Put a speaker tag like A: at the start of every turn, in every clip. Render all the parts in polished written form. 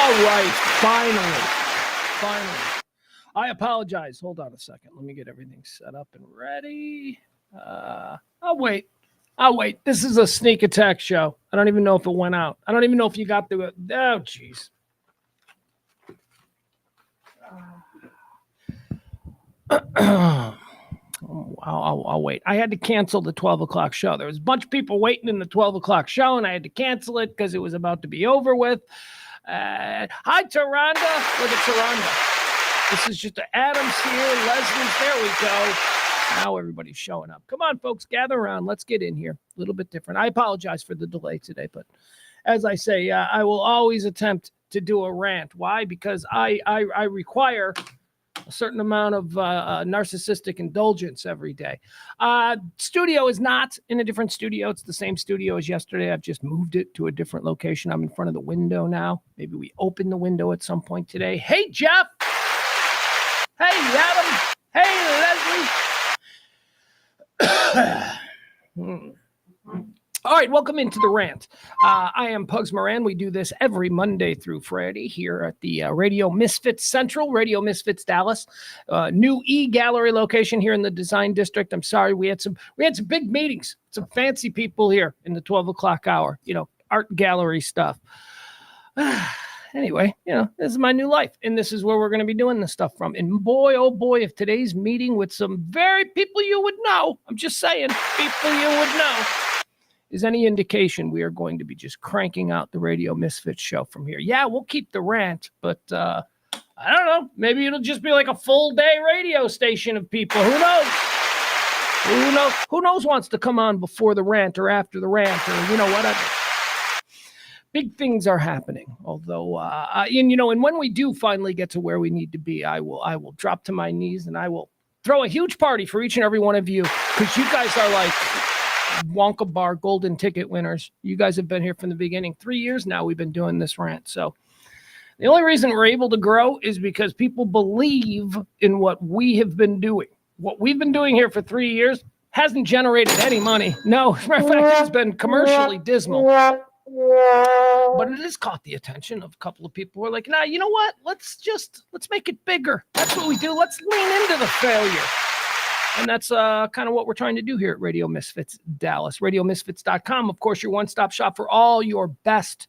A: All right, finally. I apologize. Hold on a second. Let me get everything set up and ready. I'll wait. This is a sneak attack show. I don't even know if it went out. I don't even know if you got through it. Oh, jeez. I'll wait. I had to cancel the 12 o'clock show. There was a bunch of people waiting in the 12 o'clock show, and I had to cancel it because it was about to be over with. Hi, Taronda. Look at Taronda. This is just Adam's here. Leslie's. There we go. Now everybody's showing up. Come on, folks. Gather around. Let's get in here. A little bit different. I apologize for the delay today, but as I say, I will always attempt to do a rant. Why? Because I require a certain amount of narcissistic indulgence every day. Studio is not in a different studio. It's the same studio as yesterday. I've just moved it to a different location. I'm in front of the window now. Maybe we open the window at some point today. Hey, Jeff. Hey, Adam. Hey, Leslie. All right, welcome into the rant. I am Pugs Moran. We do this every Monday through Friday here at the Radio Misfits Central, Radio Misfits Dallas, new e-gallery location here in the Design District. I'm sorry, we had some big meetings, some fancy people here in the 12 o'clock hour, art gallery stuff. Anyway, this is my new life, and this is where we're going to be doing this stuff from. And boy, oh boy, if today's meeting with some very people you would know, I'm just saying, people you would know, is any indication, we are going to be just cranking out the Radio Misfits show from here. Yeah, we'll keep the rant, but I don't know. Maybe it'll just be like a full day radio station of people. Who knows? Who knows wants to come on before the rant or after the rant or whatever. Big things are happening. Although, and when we do finally get to where we need to be, I will drop to my knees and I will throw a huge party for each and every one of you, because you guys are like Wonka Bar golden ticket winners. You guys have been here from the beginning. 3 years now we've been doing this rant. So the only reason we're able to grow is because people believe in what we have been doing. What we've been doing here for 3 years hasn't generated any money. No, as a matter of fact, it's been commercially dismal. But it has caught the attention of a couple of people who are like, nah, you know what? Let's make it bigger. That's what we do. Let's lean into the failure. And that's kind of what we're trying to do here at Radio Misfits Dallas. RadioMisfits.com, of course, your one-stop shop for all your best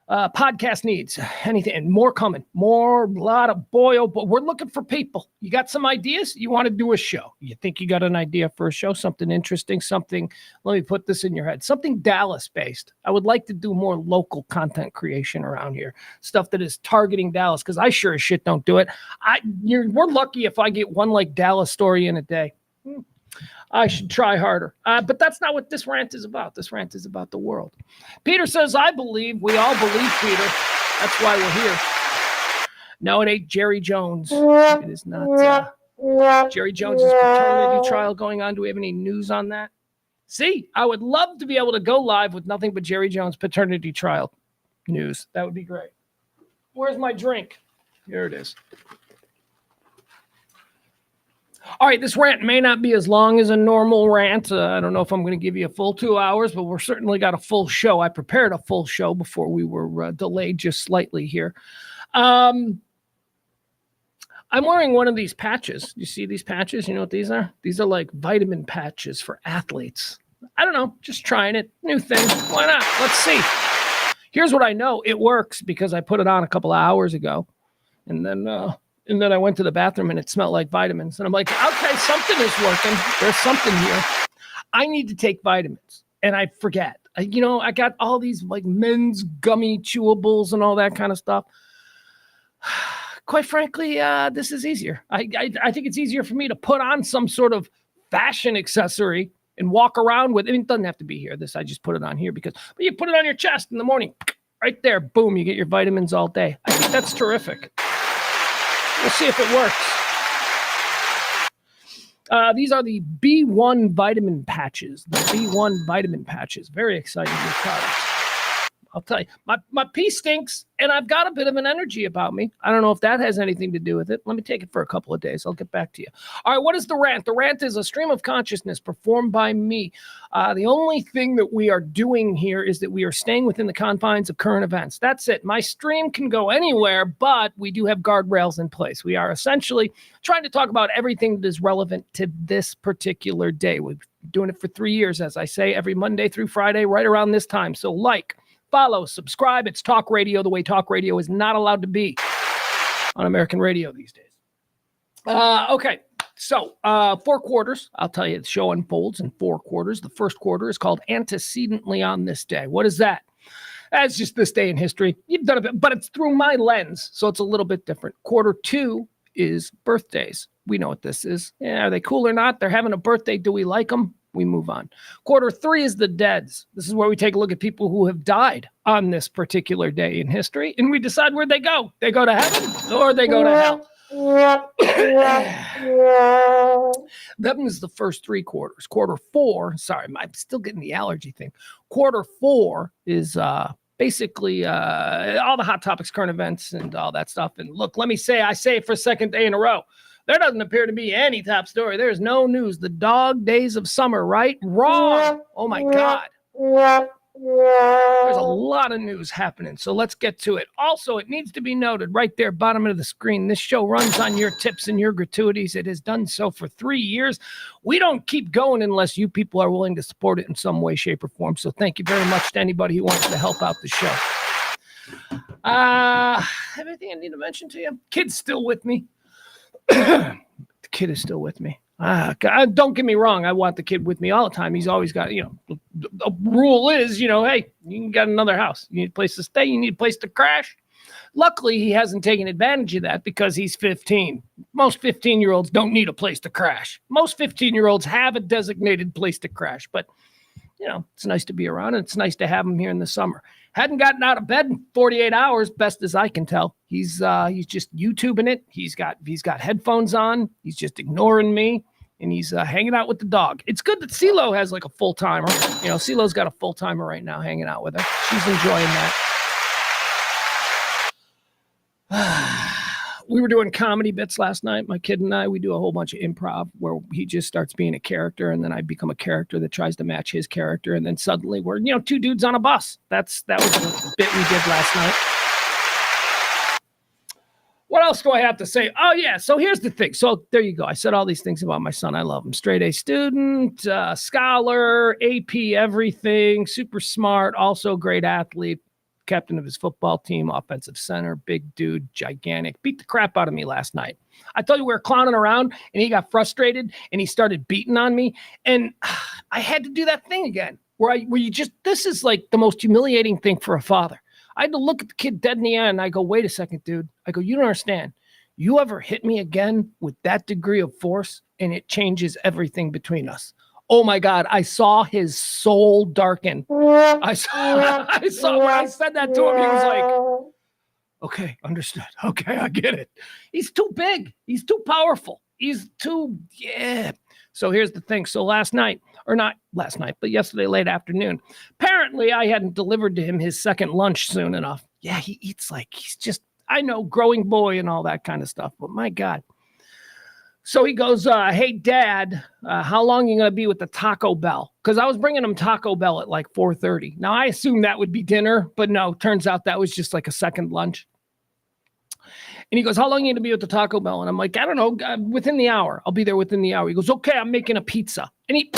A: podcast needs. Anything, and more coming. More, a lot of but we're looking for people. You got some ideas? You want to do a show? You think you got an idea for a show? Something interesting, something, let me put this in your head, something Dallas-based. I would like to do more local content creation around here. Stuff that is targeting Dallas, because I sure as shit don't do it. We're lucky if I get one like Dallas story in a day. I should try harder. But that's not what this rant is about. This rant is about the world. Peter says, I believe. We all believe, Peter. That's why we're here. No, it ain't Jerry Jones. It is not Jerry Jones' paternity trial going on. Do we have any news on that? See, I would love to be able to go live with nothing but Jerry Jones' paternity trial news. That would be great. Where's my drink? Here it is. All right, this rant may not be as long as a normal rant. I don't know if I'm going to give you a full 2 hours, but we're certainly got a full show. I prepared a full show before we were delayed just slightly here. I'm wearing one of these patches. You see these patches? You know what these are? These are like vitamin patches for athletes. I don't know, just trying it. New thing. Why not? Let's see. Here's what I know. It works because I put it on a couple of hours ago. And then I went to the bathroom and it smelled like vitamins. And I'm like, okay, something is working. There's something here. I need to take vitamins. And I forget. I got all these like men's gummy chewables and all that kind of stuff. Quite frankly, this is easier. I think it's easier for me to put on some sort of fashion accessory and walk around with it. It doesn't have to be here. I just put it on here but you put it on your chest in the morning. Right there. Boom. You get your vitamins all day. I think that's terrific. We'll see if it works. These are the B1 vitamin patches. The B1 vitamin patches. Very exciting new products. I'll tell you. My pee stinks, and I've got a bit of an energy about me. I don't know if that has anything to do with it. Let me take it for a couple of days. I'll get back to you. All right, what is the rant? The rant is a stream of consciousness performed by me. The only thing that we are doing here is that we are staying within the confines of current events. That's it. My stream can go anywhere, but we do have guardrails in place. We are essentially trying to talk about everything that is relevant to this particular day. We've been doing it for 3 years, as I say, every Monday through Friday, right around this time. So like, follow, subscribe. It's talk radio the way talk radio is not allowed to be on American radio these days. Okay. So 4 quarters, I'll tell you, the show unfolds in 4 quarters. The first quarter is called Antecedently on This Day. What is that? That's just this day in history. You've done a bit, but it's through my lens, so it's a little bit different. Quarter 2 is birthdays. We know what this is. Yeah, are they cool or not? They're having a birthday. Do we like them? We move on. Quarter 3 is the deads. This is where we take a look at people who have died on this particular day in history, and we decide where they go. They go to heaven or they go to hell. That is the first 3 quarters. Quarter 4, sorry, I'm still getting the allergy thing. Quarter 4 is basically all the hot topics, current events, and all that stuff. And look, let me say, I say it for a second day in a row. There doesn't appear to be any top story. There's no news. The dog days of summer, right? Wrong. Oh my God. There's a lot of news happening, so let's get to it. Also, it needs to be noted right there, bottom of the screen, this show runs on your tips and your gratuities. It has done so for 3 years. We don't keep going unless you people are willing to support it in some way, shape, or form. So thank you very much to anybody who wants to help out the show. Anything I need to mention to you? Kid's still with me. The kid is still with me. God, don't get me wrong. I want the kid with me all the time. He's always got, the rule is, hey, you got another house. You need a place to stay. You need a place to crash. Luckily, he hasn't taken advantage of that because he's 15. Most 15-year-olds don't need a place to crash. Most 15-year-olds have a designated place to crash. But, it's nice to be around, and it's nice to have him here in the summer. Hadn't gotten out of bed in 48 hours, best as I can tell. He's just YouTubing it. He's got headphones on. He's just ignoring me, and he's hanging out with the dog. It's good that CeeLo has like a full-timer. CeeLo's got a full-timer right now hanging out with her. She's enjoying that. We were doing comedy bits last night, my kid and I. We do a whole bunch of improv where he just starts being a character, and then I become a character that tries to match his character, and then suddenly we're 2 dudes on a bus. That was the bit we did last night. What else do I have to say? Oh, yeah. So here's the thing. So there you go. I said all these things about my son. I love him. Straight A student, scholar, AP everything, super smart, also great athlete. Captain of his football team, offensive center, big dude, gigantic. Beat the crap out of me last night. I told you we were clowning around, and he got frustrated, and he started beating on me, and I had to do that thing again, where you just, this is like the most humiliating thing for a father. I had to look at the kid dead in the eye, and I go, wait a second, dude. I go, you don't understand. You ever hit me again with that degree of force, and it changes everything between us. Oh my God, I saw his soul darken. I saw when I said that to him, he was like, okay, understood. Okay, I get it. He's too big. He's too powerful. He's too, yeah. So here's the thing. So last night, or not last night, but yesterday late afternoon, apparently I hadn't delivered to him his second lunch soon enough. Yeah, he eats like he's just, I know, growing boy and all that kind of stuff, but my God. So he goes, hey, Dad, how long are you going to be with the Taco Bell? Because I was bringing him Taco Bell at like 4:30. Now, I assumed that would be dinner, but no, turns out that was just like a second lunch. And he goes, how long are you going to be with the Taco Bell? And I'm like, I don't know, within the hour. I'll be there within the hour. He goes, okay, I'm making a pizza. And he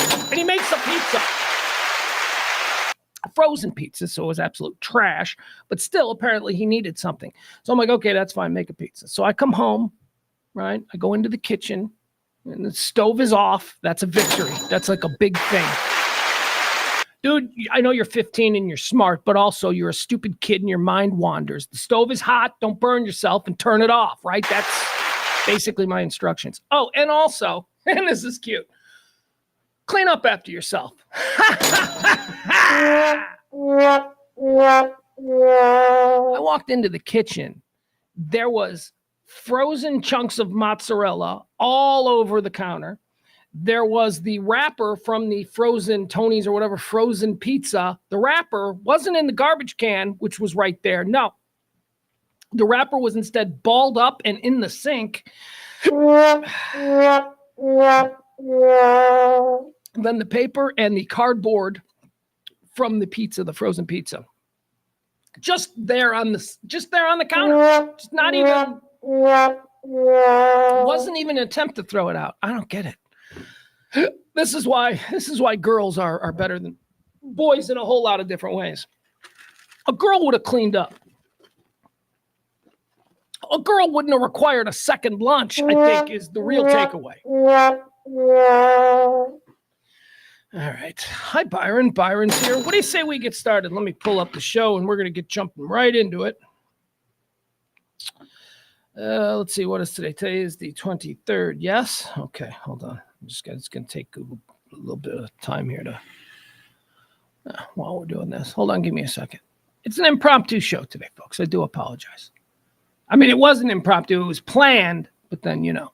A: makes a pizza. A frozen pizza, so it was absolute trash. But still, apparently, he needed something. So I'm like, okay, that's fine, make a pizza. So I come home. Right? I go into the kitchen and the stove is off. That's a victory. That's like a big thing. Dude, I know you're 15 and you're smart, but also you're a stupid kid and your mind wanders. The stove is hot. Don't burn yourself and turn it off, right? That's basically my instructions. Oh, and also, and this is cute, clean up after yourself. I walked into the kitchen. There was frozen chunks of mozzarella all over the counter. there was the wrapper from the frozen Tony's or whatever frozen pizza. The wrapper wasn't in the garbage can, which was right there. No, the wrapper was instead balled up and in the sink. Then the paper and the cardboard from the pizza, the frozen pizza, just there on the counter. Just not even, wasn't even an attempt to throw it out. I don't get it. This is why girls are better than boys in a whole lot of different ways. A girl would have cleaned up. A girl wouldn't have required a second lunch, I think, is the real takeaway. All right. Hi, Byron. Byron's here. What do you say we get started? Let me pull up the show, and we're going to get jumping right into it. Let's see. What is today? Today is the 23rd. Yes? Okay. Hold on. It's going to take Google a little bit of time here to while we're doing this. Hold on. Give me a second. It's an impromptu show today, folks. I do apologize. I mean, it wasn't impromptu. It was planned, but then, you know.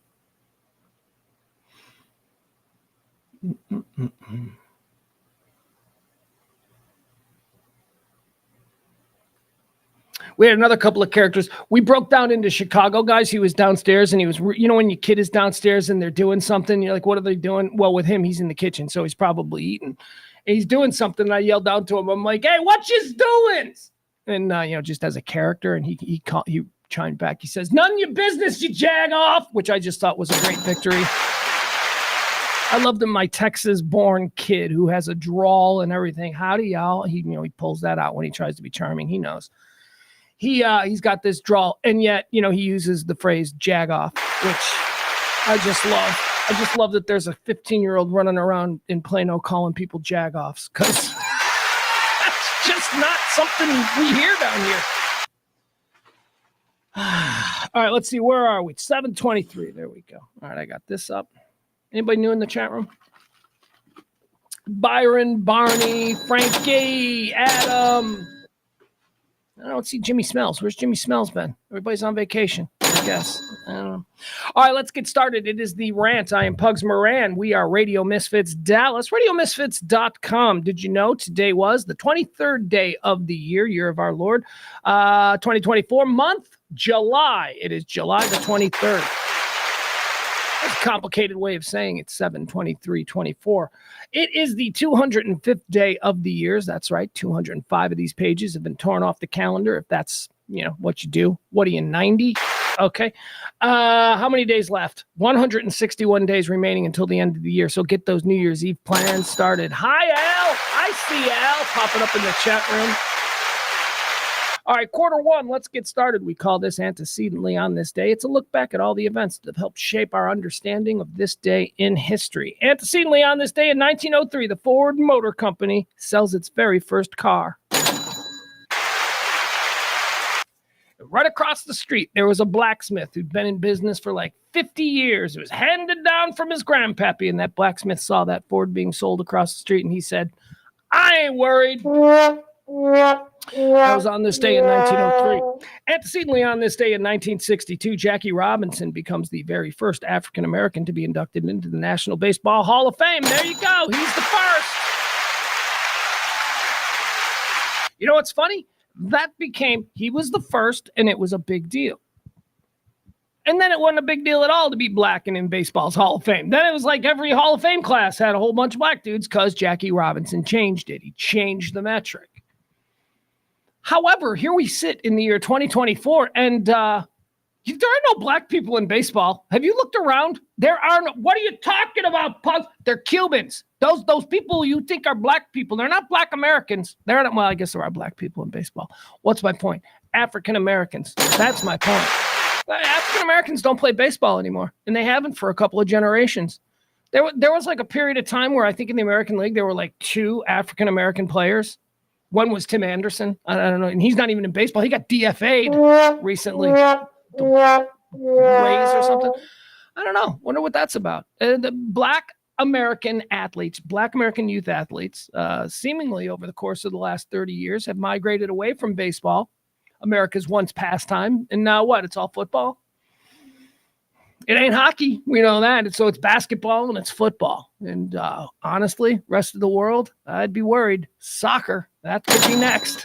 A: We had another couple of characters. We broke down into Chicago, guys. He was downstairs, and he was, you know, when your kid is downstairs and they're doing something, you're like, what are they doing? Well, with him, he's in the kitchen, so he's probably eating. And he's doing something, and I yelled down to him. I'm like, hey, what you doing? And, you know, just as a character, and he chimed back. He says, none of your business, you jag off, which I just thought was a great victory. I love that my Texas-born kid who has a drawl and everything. Howdy, y'all. He pulls that out when he tries to be charming. He knows. He's got this drawl, and yet, you know, he uses the phrase jag off, which I just love. I just love that there's a 15-year-old running around in Plano calling people jag offs, because that's just not something we hear down here. All right, let's see. Where are we? 7:23. There we go. All right, I got this up. Anybody new in the chat room? Byron, Barney, Frankie, Adam. I don't see Jimmy Smells. Where's Jimmy Smells been? Everybody's on vacation, I guess. I don't know. All right, let's get started. It is the Rant. I am Pugs Moran. We are Radio Misfits Dallas, radiomisfits.com. Did you know today was the 23rd day of the year of our Lord, 2024 month, July. It is July the 23rd. That's a complicated way of saying it, 7/23/24. It is the 205th day of the years. That's right. 205 of these pages have been torn off the calendar. If that's, you know, what you do. What are you, 90? Okay. How many days left? 161 days remaining until the end of the year. So get those New Year's Eve plans started. Hi, Al. I see Al popping up in the chat room. All right, quarter one, let's get started. We call this Antecedently on This Day. It's a look back at all the events that have helped shape our understanding of this day in history. Antecedently on this day in 1903, the Ford Motor Company sells its very first car. Right across the street, there was a blacksmith who'd been in business for like 50 years. It was handed down from his grandpappy, and that blacksmith saw that Ford being sold across the street, and he said, I ain't worried. That was on this day in 1903. Antecedently on this day in 1962, Jackie Robinson becomes the very first African-American to be inducted into the National Baseball Hall of Fame. There you go. He's the first. You know what's funny? He was the first, and it was a big deal. And then it wasn't a big deal at all to be black and in baseball's Hall of Fame. Then it was like every Hall of Fame class had a whole bunch of black dudes because Jackie Robinson changed it. He changed the metric. However, here we sit in the year 2024, and there are no black people in baseball. Have you looked around? There are no. What are you talking about, Pugs? They're Cubans. Those people you think are black people, they're not black Americans. They're not. Well, I guess there are black people in baseball. What's my point? African Americans. That's my point. African Americans don't play baseball anymore, and they haven't for a couple of generations. There was like a period of time where I think in the American League there were like 2 African American players. One was Tim Anderson. I don't know. And he's not even in baseball. He got DFA'd recently. The Rays or something. I don't know. Wonder what that's about. The black American athletes, black American youth athletes, seemingly over the course of the last 30 years have migrated away from baseball, America's once pastime. And now what? It's all football. It ain't hockey. We know that. So it's basketball and it's football. And honestly, rest of the world, I'd be worried. Soccer, that could be next.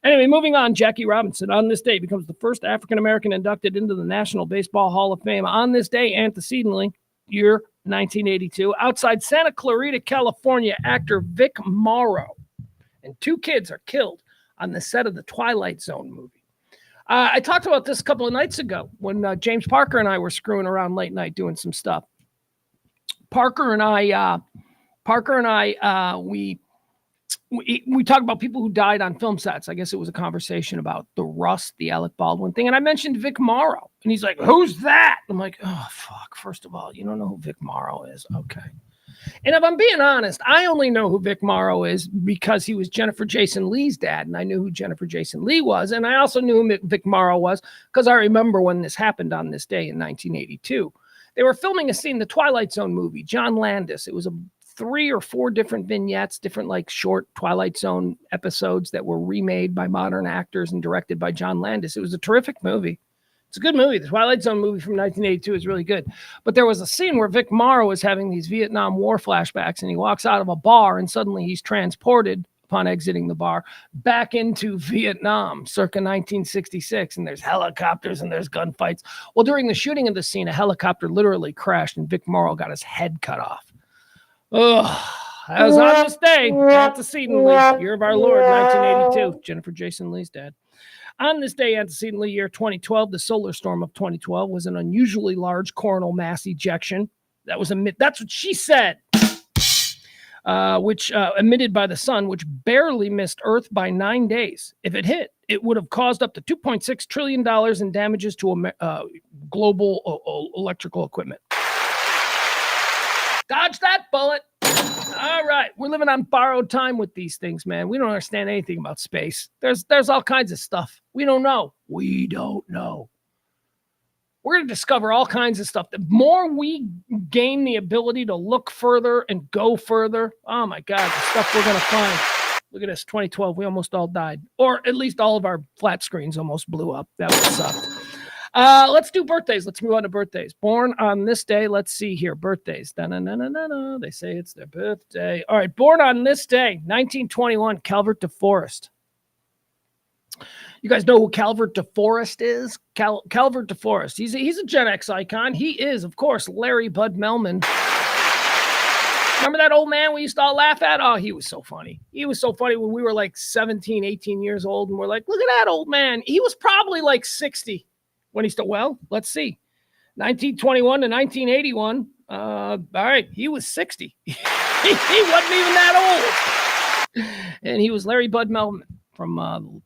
A: Anyway, moving on. Jackie Robinson on this day becomes the first African-American inducted into the National Baseball Hall of Fame. On this day, antecedently, year 1982, outside Santa Clarita, California, actor Vic Morrow and 2 kids are killed on the set of the Twilight Zone movie. I talked about this a couple of nights ago when James Parker and I were screwing around late night doing some stuff. Parker and I, we talked about people who died on film sets. I guess it was a conversation about the Rust, the Alec Baldwin thing. And I mentioned Vic Morrow. And he's like, who's that? I'm like, oh, fuck. First of all, you don't know who Vic Morrow is. Okay. And if I'm being honest, I only know who Vic Morrow is because he was Jennifer Jason Leigh's dad, and I knew who Jennifer Jason Leigh was. And I also knew who Vic Morrow was because I remember when this happened on this day in 1982. They were filming a scene, the Twilight Zone movie, John Landis. It was 3 or 4 different vignettes, different like short Twilight Zone episodes that were remade by modern actors and directed by John Landis. It was a terrific movie. It's a good movie. The Twilight Zone movie from 1982 is really good. But there was a scene where Vic Morrow is having these Vietnam War flashbacks, and he walks out of a bar, and suddenly he's transported, upon exiting the bar, back into Vietnam, circa 1966. And there's helicopters and there's gunfights. Well, during the shooting of the scene, a helicopter literally crashed, and Vic Morrow got his head cut off. Ugh. That was on this day, antecedently, year of our Lord, 1982. Jennifer Jason Leigh's dad. On this day, antecedently, year 2012, the solar storm of 2012 was an unusually large coronal mass ejection. That's what she said, which emitted by the sun, which barely missed Earth by 9 days. If it hit, it would have caused up to $2.6 trillion in damages to global electrical equipment. Dodge that bullet. All right. We're living on borrowed time with these things, man. We don't understand anything about space. There's all kinds of stuff. We don't know. We don't know. We're going to discover all kinds of stuff. The more we gain the ability to look further and go further, oh my God, the stuff we're going to find. Look at this, 2012. We almost all died. Or at least all of our flat screens almost blew up. That would suck. Let's do birthdays. Let's move on to birthdays. Born on this day. Let's see here. Birthdays. Da-na-na-na-na-na. They say it's their birthday. All right. Born on this day, 1921, Calvert DeForest. You guys know who Calvert DeForest is? Calvert DeForest. He's a Gen X icon. He is, of course, Larry Bud Melman. Remember that old man we used to all laugh at? Oh, he was so funny. He was so funny when we were like 17, 18 years old, and we're like, look at that old man. He was probably like 60. When he started, well, let's see. 1921 to 1981. All right, he was 60. He wasn't even that old. And he was Larry Bud Melman from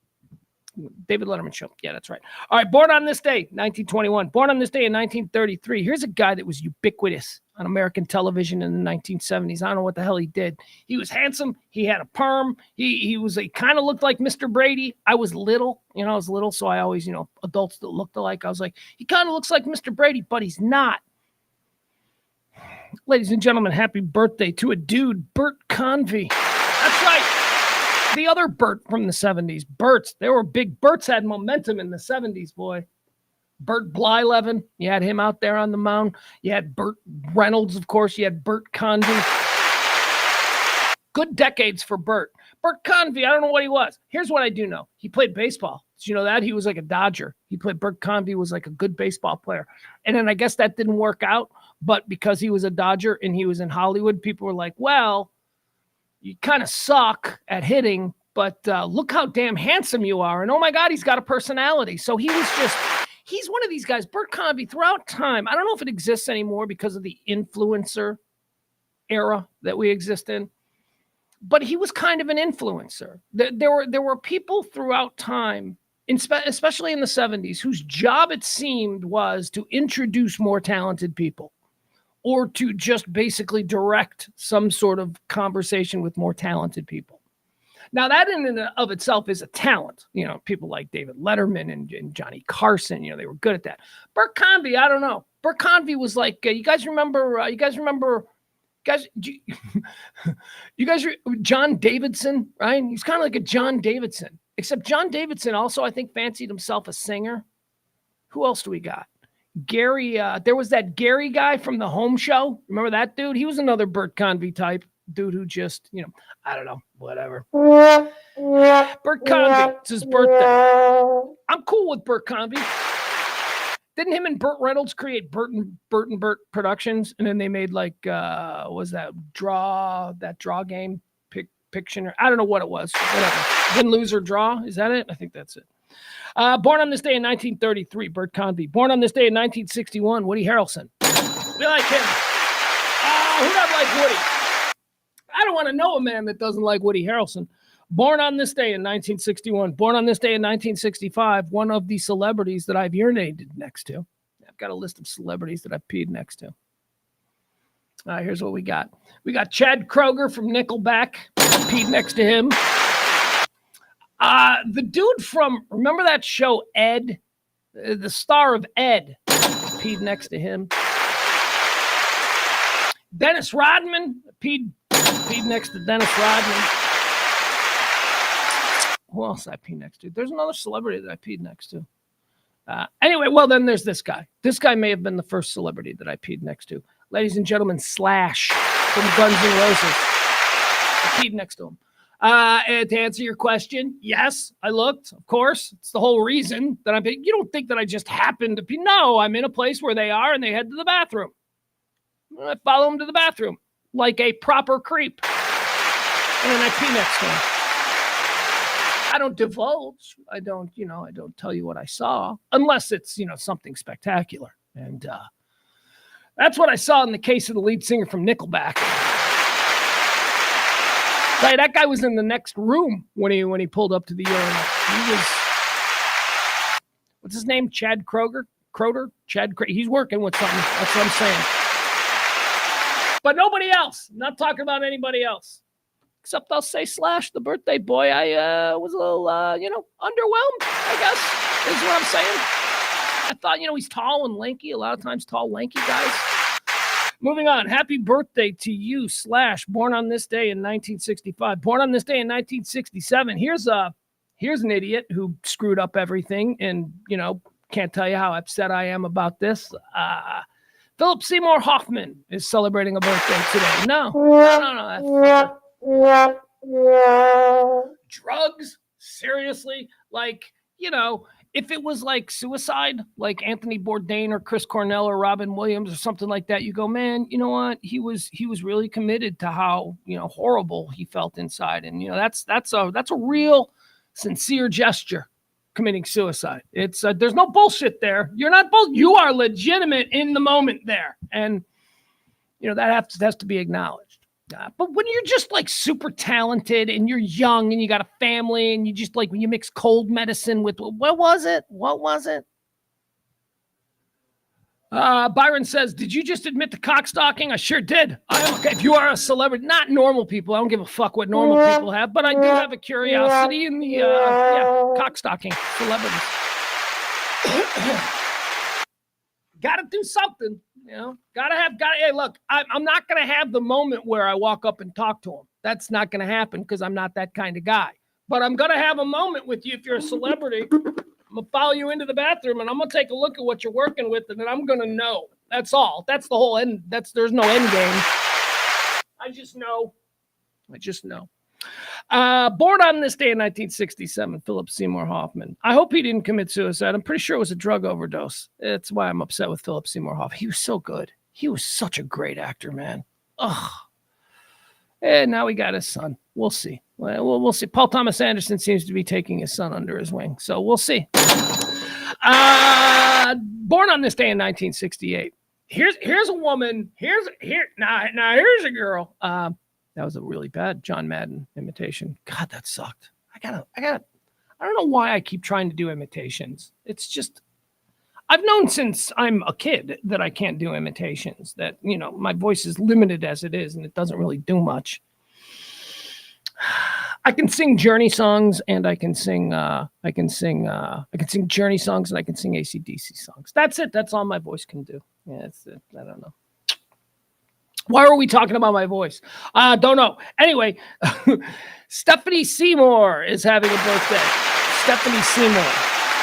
A: David Letterman Show. Yeah, that's right. All right, born on this day, 1921. Born on this day in 1933. Here's a guy that was ubiquitous on American television in the 1970s. I don't know what the hell he did. He was handsome. He had a perm. He kind of looked like Mr. Brady. I was little, so I always, adults that looked alike. I was like, he kind of looks like Mr. Brady, but he's not. Ladies and gentlemen, happy birthday to a dude, Bert Convy. That's right. The other Bert from the 70s. Berts. They were big. Berts had momentum in the 70s, boy. Bert Blyleven, you had him out there on the mound. You had Burt Reynolds, of course. You had Bert Convy. Good decades for Bert. Bert Convy, I don't know what he was. Here's what I do know. He played baseball. Did you know that? He was like a Dodger. Bert Convy was like a good baseball player. And then I guess that didn't work out. But because he was a Dodger and he was in Hollywood, people were like, well, you kind of suck at hitting, but look how damn handsome you are. And oh my God, he's got a personality. So he's one of these guys, Bert Convy, throughout time. I don't know if it exists anymore because of the influencer era that we exist in, but he was kind of an influencer. There were people throughout time, especially in the 70s, whose job it seemed was to introduce more talented people or to just basically direct some sort of conversation with more talented people. Now, that in and of itself is a talent. People like David Letterman and Johnny Carson, they were good at that. Bert Convy, I don't know. Bert Convy was like, you guys remember John Davidson, right? He's kind of like a John Davidson. Except John Davidson also, I think, fancied himself a singer. Who else do we got? Gary, there was that Gary guy from the Home Show. Remember that dude? He was another Bert Convy type dude who just, I don't know, whatever. Bert Convy, it's his birthday. I'm cool with Bert Convy. Didn't him and Burt Reynolds create Bert and Bert Productions? And then they made like, was that draw game, Piction? I don't know what it was. Whatever. Win, lose, or draw. Is that it? I think that's it. Born on this day in 1933, Bert Convy. Born on this day in 1961, Woody Harrelson. We like him. Who doesn't like Woody? I don't want to know a man that doesn't like Woody Harrelson. Born on this day in 1961. Born on this day in 1965, one of the celebrities that I've urinated next to. I've got a list of celebrities that I've peed next to. All right, here's what we got. We got Chad Kroeger from Nickelback. Peed next to him. The dude from, remember that show, Ed? The star of Ed. Peed next to him. Dennis Rodman. Peed next to Dennis Rodman. Who else I peed next to? There's another celebrity that I peed next to. Anyway, well, then there's this guy. This guy may have been the first celebrity that I peed next to. Ladies and gentlemen, Slash from Guns N' Roses. I peed next to him. And to answer your question, yes, I looked, of course. It's the whole reason that I'm peeing. You don't think that I just happened to pee. No, I'm in a place where they are and they head to the bathroom. I follow them to the bathroom like a proper creep. And then I pee next to them. I don't divulge. I don't tell you what I saw unless it's, something spectacular. And that's what I saw in the case of the lead singer from Nickelback. Right, that guy was in the next room when he pulled up to the urinal. He was, what's his name? Chad Kroeger? He's working with something. That's what I'm saying. But nobody else. Not talking about anybody else. Except I'll say Slash, the birthday boy. I was a little, underwhelmed, I guess, is what I'm saying. I thought, he's tall and lanky. A lot of times tall, lanky guys. Moving on. Happy birthday to you, Slash. Born on this day in 1965. Born on this day in 1967. Here's an idiot who screwed up everything and, can't tell you how upset I am about this. Philip Seymour Hoffman is celebrating a birthday today. No. Drugs? Seriously? Like, if it was like suicide, like Anthony Bourdain or Chris Cornell or Robin Williams or something like that, you go, man, you know what? He was really committed to how, horrible he felt inside. And, that's a real sincere gesture, committing suicide. It's there's no bullshit there. You're not you are legitimate in the moment there. And, that has to be acknowledged. But when you're just like super talented and you're young and you got a family and you just like when you mix cold medicine with what was it? Byron says, did you just admit to cockstalking? I sure did. I am okay. If you are a celebrity, not normal people. I don't give a fuck what normal people have, but I do have a curiosity in the cockstalking celebrities. Got to do something. Hey, look, I'm not going to have the moment where I walk up and talk to him. That's not going to happen because I'm not that kind of guy. But I'm going to have a moment with you if you're a celebrity. I'm going to follow you into the bathroom and I'm going to take a look at what you're working with and then I'm going to know. That's all. That's the whole end. There's no end game. I just know. Born on this day in 1967, Philip Seymour Hoffman. I hope he didn't commit suicide. I'm pretty sure it was a drug overdose. That's why I'm upset with Philip Seymour Hoffman. He was so good. He was such a great actor, man. Ugh. And now we got his son. We'll see. We'll see. Paul Thomas Anderson seems to be taking his son under his wing. So we'll see. Born on this day in 1968. Here's a woman. Here's a girl. That was a really bad John Madden imitation. God, that sucked. I don't know why I keep trying to do imitations. It's just, I've known since I'm a kid that I can't do imitations, that, my voice is limited as it is and it doesn't really do much. I can sing Journey songs and I can sing Journey songs and I can sing AC/DC songs. That's it. That's all my voice can do. Yeah, that's it. I don't know. Why are we talking about my voice? Don't know. Anyway, Stephanie Seymour is having a birthday. Stephanie Seymour.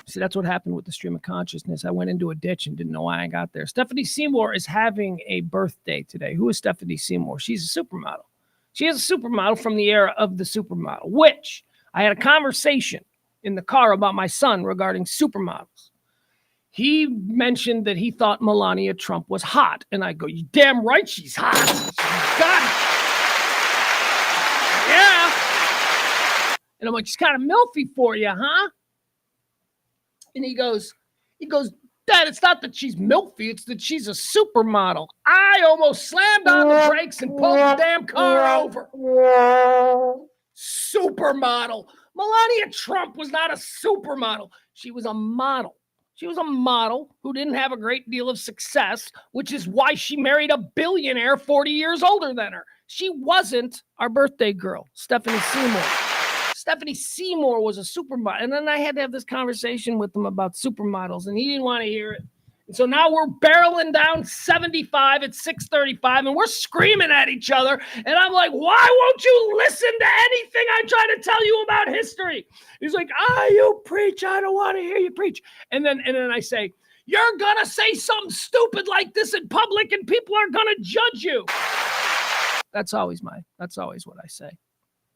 A: See, that's what happened with the stream of consciousness. I went into a ditch and didn't know why I got there. Stephanie Seymour is having a birthday today. Who is Stephanie Seymour? She's a supermodel. She is a supermodel from the era of the supermodel, which I had a conversation in the car about my son regarding supermodels. He mentioned that he thought Melania Trump was hot. And I go, you damn right she's hot. God. Yeah. And I'm like, she's kind of milfy for you, huh? And he goes, Dad, it's not that she's milfy, it's that she's a supermodel. I almost slammed on the brakes and pulled the damn car over. Supermodel. Melania Trump was not a supermodel. She was a model. She was a model who didn't have a great deal of success, which is why she married a billionaire 40 years older than her. She wasn't our birthday girl, Stephanie Seymour. Stephanie Seymour was a supermodel. And then I had to have this conversation with him about supermodels, and he didn't want to hear it. And so now we're barreling down 75 at 6:35, and we're screaming at each other. And I'm like, why won't you listen to anything I'm trying to tell you about history? He's like, you preach. I don't want to hear you preach. And then I say, you're going to say something stupid like this in public, and people are going to judge you. That's always what I say.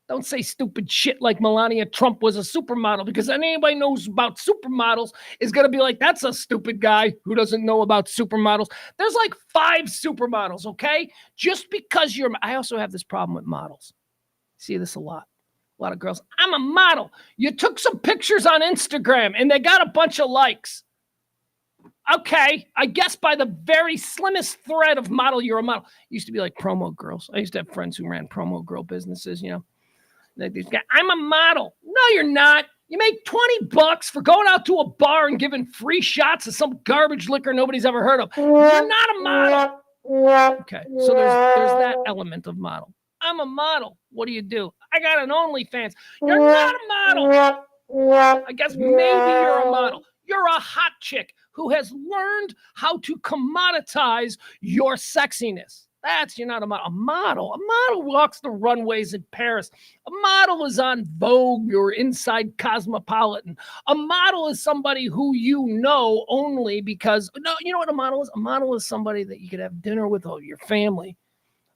A: Don't say stupid shit like Melania Trump was a supermodel, because then anybody knows about supermodels is going to be like, that's a stupid guy who doesn't know about supermodels. There's like 5 supermodels, okay? Just because I also have this problem with models. See this a lot. A lot of girls, I'm a model. You took some pictures on Instagram and they got a bunch of likes. Okay, I guess by the very slimmest thread of model, you're a model. It used to be like promo girls. I used to have friends who ran promo girl businesses, you know. Like these guys, I'm a model. No, you're not. You make $20 for going out to a bar and giving free shots of some garbage liquor nobody's ever heard of. You're not a model. Okay, so there's that element of model. I'm a model. What do? I got an OnlyFans. You're not a model. I guess maybe you're a model. You're a hot chick who has learned how to commoditize your sexiness. You're not a model. A model walks the runways in Paris. A model is on Vogue or Inside Cosmopolitan. A model is somebody who you know only because, no, you know what a model is? A model is somebody that you could have dinner with your family.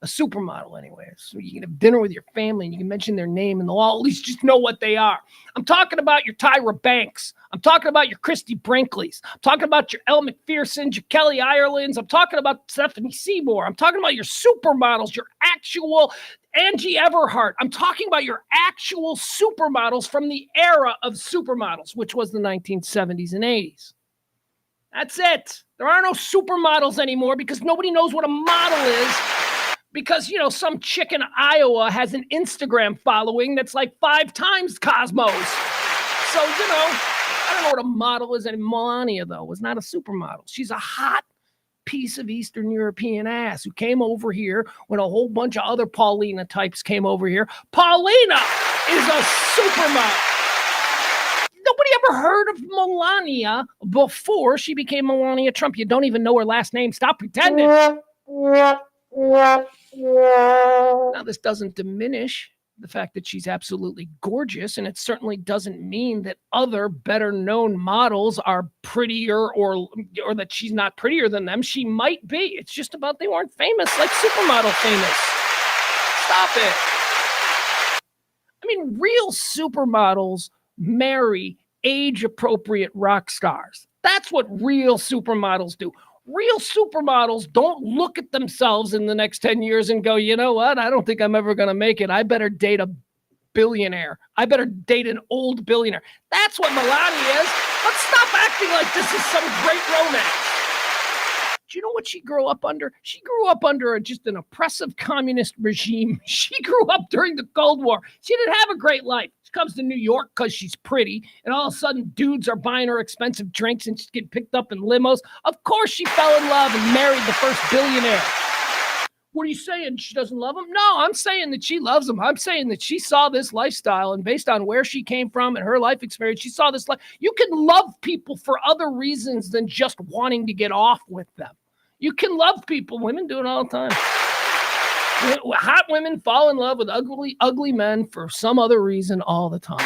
A: A supermodel, anyway. So you can have dinner with your family and you can mention their name and they'll all at least just know what they are. I'm talking about your Tyra Banks. I'm talking about your Christy Brinkley's. I'm talking about your Elle McPherson's, your Kelly Ireland's. I'm talking about Stephanie Seymour. I'm talking about your supermodels, your actual Angie Everhart. I'm talking about your actual supermodels from the era of supermodels, which was the 1970s and 80s. That's it. There are no supermodels anymore because nobody knows what a model is. Because, you know, some chick in Iowa has an Instagram following that's like 5 times Cosmo's. So, you know, I don't know what a model is. And Melania, though, was not a supermodel. She's a hot piece of Eastern European ass who came over here when a whole bunch of other Paulina types came over here. Paulina is a supermodel. Nobody ever heard of Melania before she became Melania Trump. You don't even know her last name. Stop pretending. Now, this doesn't diminish the fact that she's absolutely gorgeous, and it certainly doesn't mean that other better-known models are prettier or that she's not prettier than them. She might be. It's just about they weren't famous like supermodel famous. Stop it. I mean, real supermodels marry age-appropriate rock stars. That's what real supermodels do. Real supermodels don't look at themselves in the next 10 years and go, you know what? I don't think I'm ever going to make it. I better date a billionaire. I better date an old billionaire. That's what Melania is. Let's stop acting like this is some great romance. Do you know what she grew up under? She grew up under just an oppressive communist regime. She grew up during the Cold War. She didn't have a great life. She comes to New York because she's pretty, and all of a sudden dudes are buying her expensive drinks and she's getting picked up in limos. Of course she fell in love and married the first billionaire. What are you saying? She doesn't love him? No, I'm saying that she loves him. I'm saying that she saw this lifestyle, and based on where she came from and her life experience, she saw this life. You can love people for other reasons than just wanting to get off with them. You can love people. Women do it all the time. Hot women fall in love with ugly men for some other reason all the time.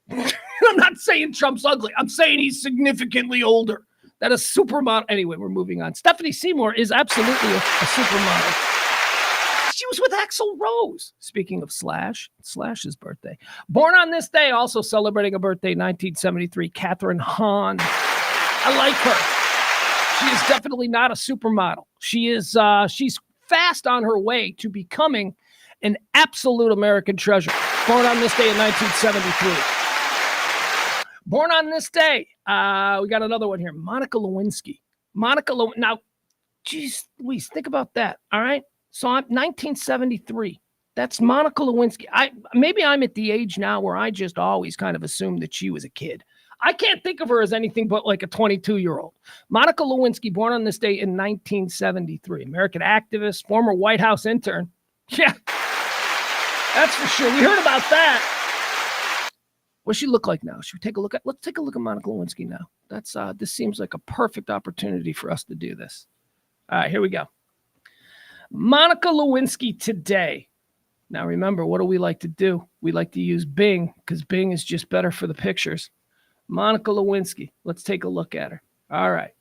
A: I'm not saying Trump's ugly. I'm saying he's significantly older than a supermodel. Anyway, we're moving on. Stephanie Seymour is absolutely a supermodel. She was with Axl Rose. Speaking of Slash's birthday. Born on this day, also celebrating a birthday, 1973, Kathryn Hahn. I like her. She is definitely not a supermodel. She's fast on her way to becoming an absolute American treasure. Born on this day in 1973. Born on this day, we got another one here, Monica Lewinsky. Now, geez, Louise, think about that, all right? So I'm 1973. That's Monica Lewinsky. Maybe I'm at the age now where I just always kind of assumed that she was a kid. I can't think of her as anything but like a 22-year-old. Monica Lewinsky, born on this day in 1973. American activist, former White House intern. Yeah, that's for sure. We heard about that. What does she look like now? Should we take a look at? Let's take a look at Monica Lewinsky now. This seems like a perfect opportunity for us to do this. All right, here we go. Monica Lewinsky today. Now remember, what do we like to do? We like to use Bing because Bing is just better for the pictures. Monica Lewinsky. Let's take a look at her. All right.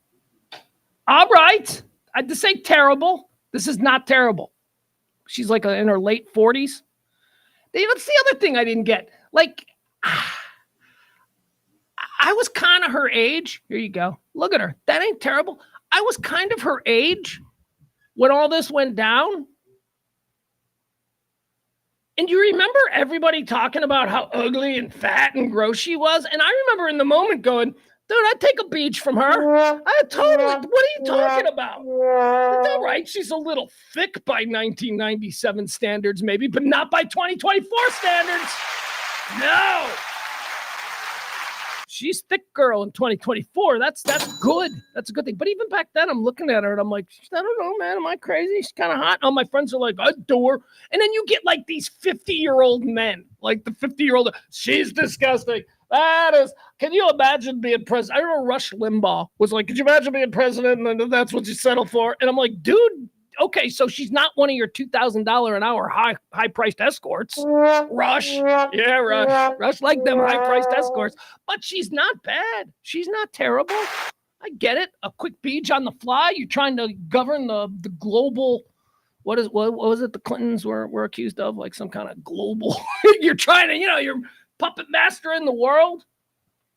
A: This ain't terrible. This is not terrible. She's like in her late 40s. That's the other thing I didn't get. Like, I was kind of her age. Here you go. Look at her. That ain't terrible. I was kind of her age when all this went down. And you remember everybody talking about how ugly and fat and gross she was? And I remember in the moment going, dude, I'd take a beach from her. I totally, what are you talking about? It's all right. She's a little thick by 1997 standards, maybe, but not by 2024 standards. No. She's thick girl in 2024. That's good. That's a good thing. But even back then, I'm looking at her and I'm like, I don't know, man. Am I crazy? She's kind of hot. All my friends are like, I'd do her. And then you get like these 50-year-old men, like the 50-year-old. She's disgusting. Can you imagine being president? I remember Rush Limbaugh was like, could you imagine being president? And that's what you settle for. And I'm like, dude, okay, so she's not one of your $2,000 an hour high-priced escorts. Rush. Yeah, Rush. Rush like them high-priced escorts. But she's not bad. She's not terrible. I get it. A quick beach on the fly. You're trying to govern the global, what was it the Clintons were accused of? Like some kind of global, you're trying to, you're puppet master in the world.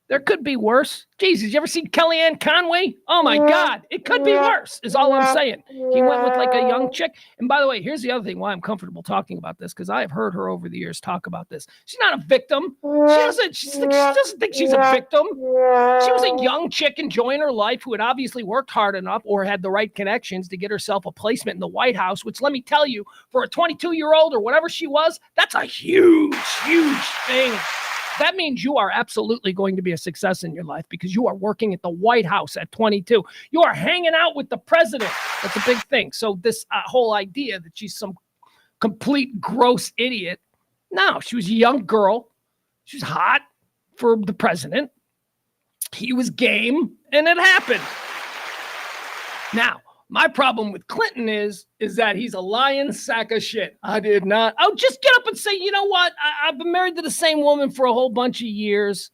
A: There could be worse. Jesus, did you ever see Kellyanne Conway? Oh, my God. It could be worse is all I'm saying. He went with like a young chick. And by the way, here's the other thing why I'm comfortable talking about this, because I have heard her over the years talk about this. She's not a victim. She doesn't think she's a victim. She was a young chick enjoying her life who had obviously worked hard enough or had the right connections to get herself a placement in the White House, which let me tell you, for a 22-year-old or whatever she was, that's a huge, huge thing. That means you are absolutely going to be a success in your life because you are working at the White House at 22. You are hanging out with the president. That's a big thing. So this whole idea that she's some complete gross idiot. No, she was a young girl. She was hot for the president. He was game, and it happened. Now, my problem with Clinton is that he's a lying sack of shit. I did not. I'll just get up and say, you know what? I've been married to the same woman for a whole bunch of years.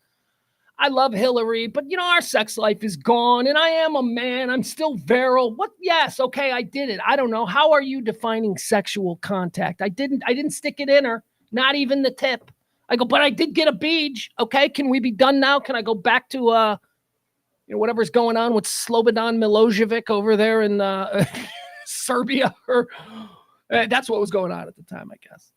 A: I love Hillary, but our sex life is gone, and I am a man. I'm still virile. What? Yes, okay, I did it. I don't know. How are you defining sexual contact? I didn't stick it in her. Not even the tip. I go, but I did get a beach. Okay, can we be done now? Can I go back to whatever's going on with Slobodan Milosevic over there in Serbia? Or that's what was going on at the time, I guess.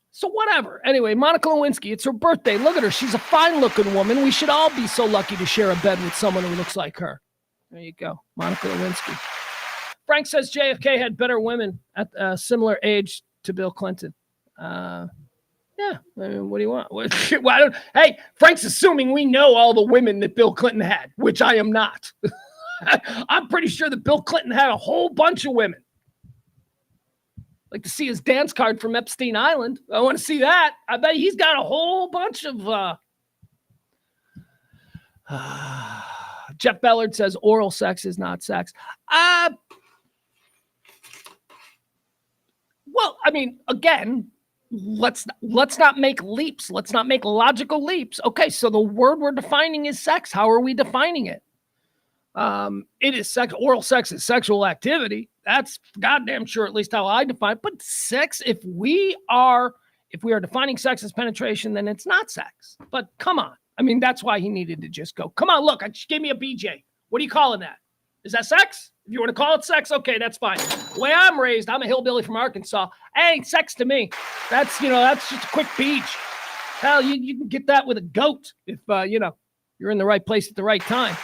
A: So whatever. Anyway, Monica Lewinsky, it's her birthday. Look at her. She's a fine-looking woman. We should all be so lucky to share a bed with someone who looks like her. There you go. Monica Lewinsky. Frank says JFK had better women at a similar age to Bill Clinton. Yeah, I mean, what do you want? Hey, Frank's assuming we know all the women that Bill Clinton had, which I am not. I'm pretty sure that Bill Clinton had a whole bunch of women. Like to see his dance card from Epstein Island. I want to see that. I bet he's got a whole bunch of... Jeff Bellard says oral sex is not sex. Well, I mean, again, let's not make leaps. Let's not make logical leaps. Okay, so the word we're defining is sex. How are we defining it? It is sex. Oral sex is sexual activity. That's goddamn sure, at least how I define it. But sex, if we are defining sex as penetration, then it's not sex. But come on. I mean, that's why he needed to just go, come on, look, I just gave me a BJ. What are you calling that? Is that sex? If you want to call it sex, okay, that's fine. The way I'm raised, I'm a hillbilly from Arkansas. Hey, sex to me. That's just a quick beach. Hell, you can get that with a goat if, you're in the right place at the right time.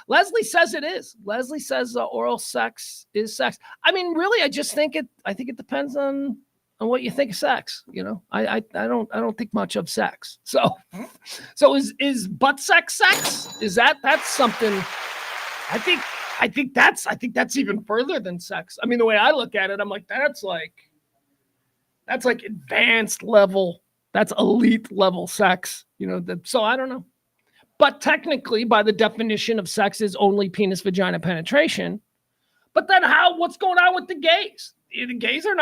A: Leslie says it is. Leslie says oral sex is sex. I mean, really, I think it depends on what you think of sex. I don't think much of sex. So is butt sex? Is that's something? I think that's even further than sex. I mean, the way I look at it, I'm like, that's like advanced level. That's elite level sex. So I don't know. But technically, by the definition of sex is only penis vagina penetration. But then what's going on with the gays? The gays are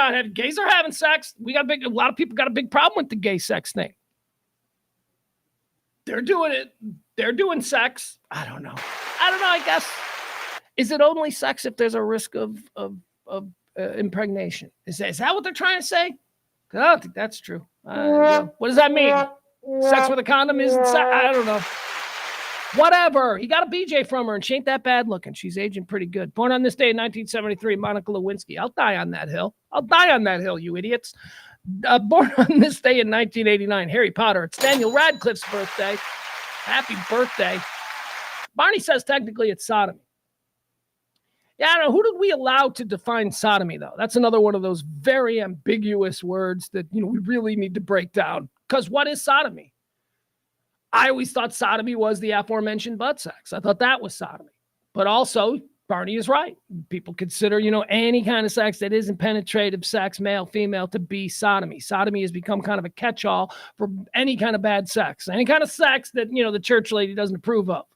A: having sex. A lot of people got a big problem with the gay sex thing. They're doing it. They're doing sex. I don't know. I guess. Is it only sex if there's a risk of impregnation? Is that what they're trying to say? I don't think that's true. What does that mean? Sex with a condom isn't sex? I don't know. Whatever. He got a BJ from her, and she ain't that bad looking. She's aging pretty good. Born on this day in 1973, Monica Lewinsky. I'll die on that hill, you idiots. Born on this day in 1989, Harry Potter. It's Daniel Radcliffe's birthday. Happy birthday. Barney says technically it's sodomy. Yeah, I don't know. Who did we allow to define sodomy, though? That's another one of those very ambiguous words that, we really need to break down. Because what is sodomy? I always thought sodomy was the aforementioned butt sex. I thought that was sodomy. But also, Barney is right. People consider, any kind of sex that isn't penetrative sex, male, female, to be sodomy. Sodomy has become kind of a catch-all for any kind of bad sex. Any kind of sex that, the church lady doesn't approve of.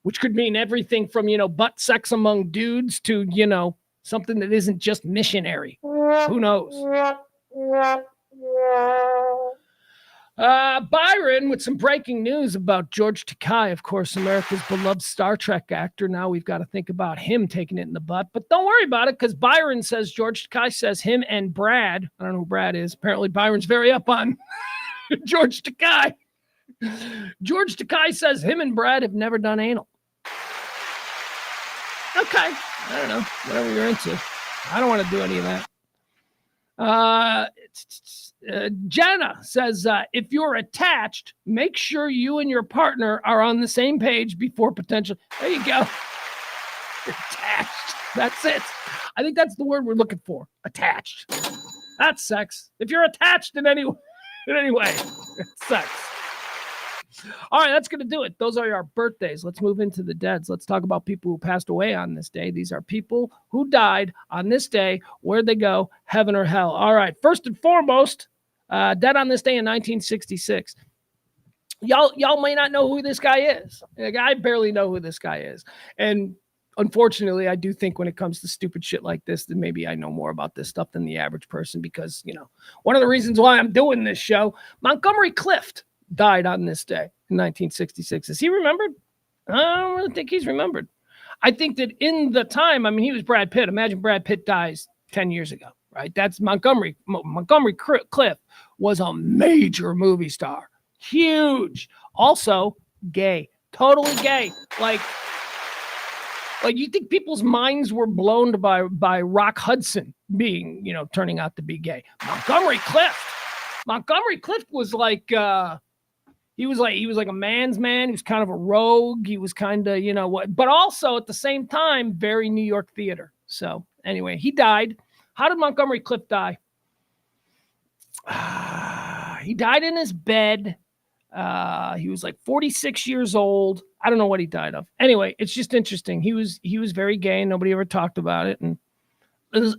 A: Which could mean everything from, butt sex among dudes to, something that isn't just missionary. Who knows? Byron with some breaking news about George Takei, of course, America's beloved Star Trek actor. Now we've got to think about him taking it in the butt. But don't worry about it, because Byron says, George Takei says him and Brad, I don't know who Brad is. Apparently Byron's very up on George Takei. George Takei says him and Brad have never done anal. Okay. I don't know. Whatever you're into. I don't want to do any of that. Jenna says, if you're attached, make sure you and your partner are on the same page before potential. There you go. Attached. That's it. I think that's the word we're looking for. Attached. That's sex. If you're attached in any way, it's sex. All right, that's going to do it. Those are our birthdays. Let's move into the deads. Let's talk about people who passed away on this day. These are people who died on this day. Where'd they go? Heaven or hell? All right, first and foremost, dead on this day in 1966. Y'all may not know who this guy is. I barely know who this guy is. And unfortunately, I do think when it comes to stupid shit like this, that maybe I know more about this stuff than the average person because, one of the reasons why I'm doing this show, Montgomery Clift died on this day in 1966. Is he remembered? I don't really think he's remembered. I think that in the time, he was Brad Pitt. Imagine Brad Pitt dies 10 years ago, right? That's Montgomery. Montgomery Clift was a major movie star. Huge. Also gay. Totally gay. Like you think people's minds were blown by Rock Hudson being, turning out to be gay. Montgomery Clift was like, he was like a man's man. He was kind of a rogue. He was kind of, but also at the same time, very New York theater. So anyway, he died. How did Montgomery Clift die? He died in his bed. He was like 46 years old. I don't know what he died of. Anyway, it's just interesting. He was very gay. And nobody ever talked about it. And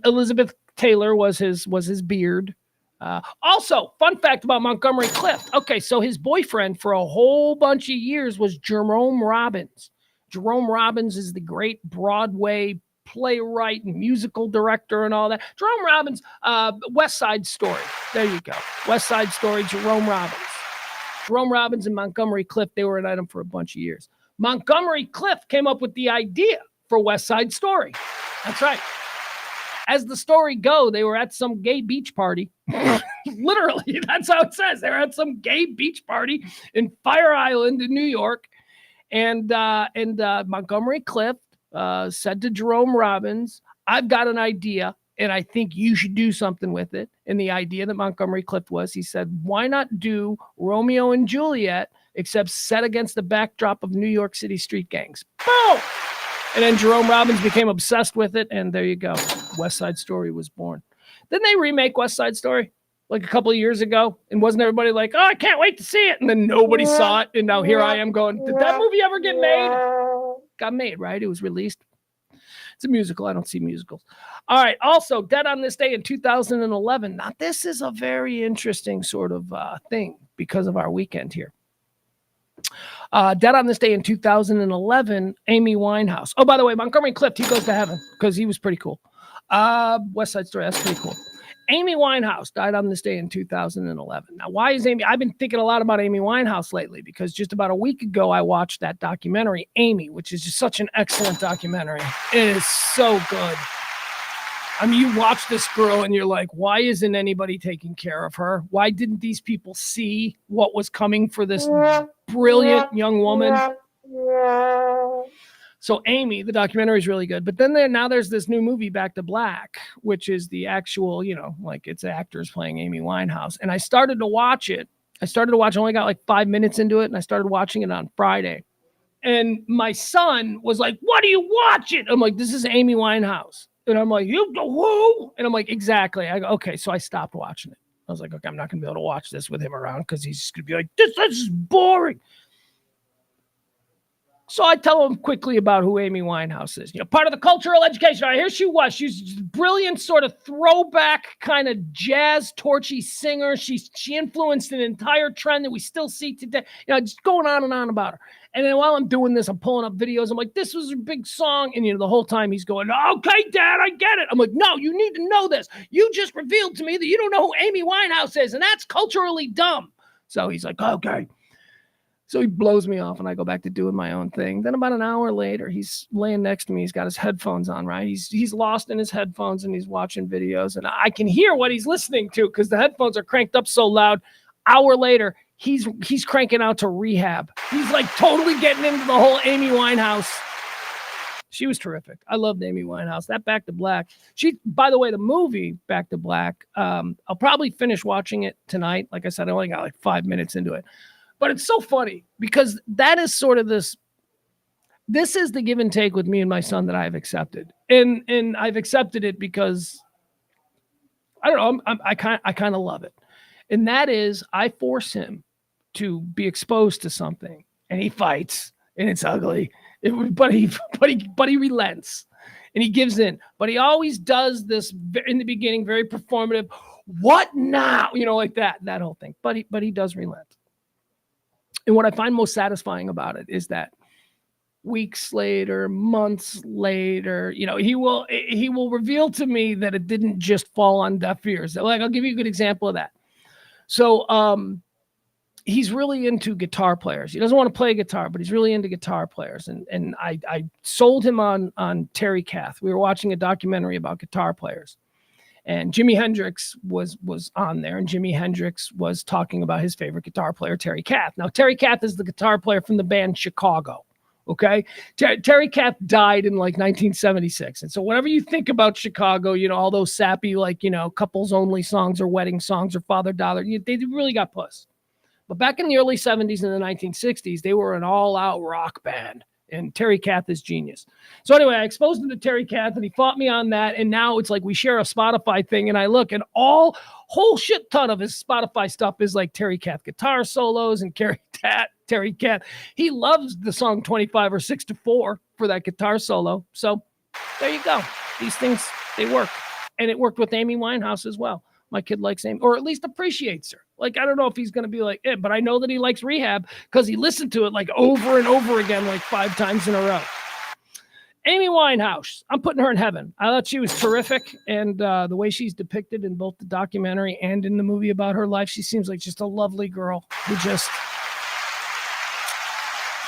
A: Elizabeth Taylor was his beard. Also, fun fact about Montgomery Clift. Okay, so his boyfriend for a whole bunch of years was Jerome Robbins. Jerome Robbins is the great Broadway playwright and musical director and all that. Jerome Robbins, West Side Story. There you go. West Side Story, Jerome Robbins. Jerome Robbins and Montgomery Clift, they were an item for a bunch of years. Montgomery Clift came up with the idea for West Side Story. That's right. As the story goes, they were at some gay beach party. Literally, that's how it says. They were at some gay beach party in Fire Island in New York. And Montgomery Clift said to Jerome Robbins, I've got an idea, and I think you should do something with it. And the idea that Montgomery Clift was, he said, why not do Romeo and Juliet, except set against the backdrop of New York City street gangs? Boom! And then Jerome Robbins became obsessed with it, and there you go. West Side Story was born. Didn't they remake West Side Story like a couple of years ago? And wasn't everybody like, oh, I can't wait to see it? And then nobody saw it, and now here I am going, did that movie ever get made? Got made, right? It was released. It's a musical. I don't see musicals. All right. Also, Dead on This Day in 2011. Now, this is a very interesting sort of thing because of our weekend here. Dead on This Day in 2011, Amy Winehouse. Oh, by the way, Montgomery Clift, he goes to heaven because he was pretty cool. West Side Story, that's pretty cool. Amy Winehouse died on this day in 2011. Now, why is Amy? I've been thinking a lot about Amy Winehouse lately because just about a week ago, I watched that documentary, Amy, which is just such an excellent documentary. It is so good. I mean, you watch this girl and you're like, why isn't anybody taking care of her? Why didn't these people see what was coming for this brilliant young woman? So Amy, the documentary is really good. But then now there's this new movie, Back to Black, which is the actual, like it's actors playing Amy Winehouse. And I started to watch it. I only got like 5 minutes into it, and I started watching it on Friday. And my son was like, what are you watching? I'm like, this is Amy Winehouse. And I'm like, you go who? And I'm like, exactly. I go, okay. So I stopped watching it. I was like, okay, I'm not going to be able to watch this with him around because he's just going to be like, this is boring. So I tell him quickly about who Amy Winehouse is. Part of the cultural education. All right, here she was. She's a brilliant sort of throwback kind of jazz torchy singer. She influenced an entire trend that we still see today. Just going on and on about her. And then while I'm doing this, I'm pulling up videos. I'm like, this was a big song. And, the whole time he's going, okay, Dad, I get it. I'm like, no, you need to know this. You just revealed to me that you don't know who Amy Winehouse is. And that's culturally dumb. So he's like, okay. So he blows me off and I go back to doing my own thing. Then about an hour later, he's laying next to me. He's got his headphones on, right? He's lost in his headphones and he's watching videos. And I can hear what he's listening to because the headphones are cranked up so loud. Hour later, he's cranking out to Rehab. He's like totally getting into the whole Amy Winehouse. She was terrific. I loved Amy Winehouse. That Back to Black. By the way, the movie Back to Black, I'll probably finish watching it tonight. Like I said, I only got like 5 minutes into it. But it's so funny because that is sort of this is the give and take with me and my son that I've accepted. And I've accepted it because I don't know, I kind of love it. And that is I force him to be exposed to something and he fights and it's ugly. But he relents and he gives in. But he always does this in the beginning, very performative. What now? Like that whole thing. But he does relent. And what I find most satisfying about it is that weeks later, months later, he will reveal to me that it didn't just fall on deaf ears. Like, I'll give you a good example of that. So he's really into guitar players. He doesn't want to play guitar, but he's really into guitar players. And I sold him on Terry Kath. We were watching a documentary about guitar players. And Jimi Hendrix was on there, and Jimi Hendrix was talking about his favorite guitar player, Terry Kath. Now, Terry Kath is the guitar player from the band Chicago, okay? Terry Kath died in, like, 1976. And so whenever you think about Chicago, all those sappy, like, couples-only songs or wedding songs or father-daughter, they really got puss. But back in the early 70s and the 1960s, they were an all-out rock band. And Terry Kath is genius. So anyway, I exposed him to Terry Kath and he fought me on that. And now it's like we share a Spotify thing. And I look and whole shit ton of his Spotify stuff is like Terry Kath guitar solos and Terry Kath. He loves the song 25 or 6-4 for that guitar solo. So there you go. These things, they work. And it worked with Amy Winehouse as well. My kid likes Amy, or at least appreciates her. Like, I don't know if he's going to be like it, but I know that he likes Rehab because he listened to it like over and over again, like 5 times in a row. Amy Winehouse, I'm putting her in heaven. I thought she was terrific, and the way she's depicted in both the documentary and in the movie about her life, she seems like just a lovely girl who just,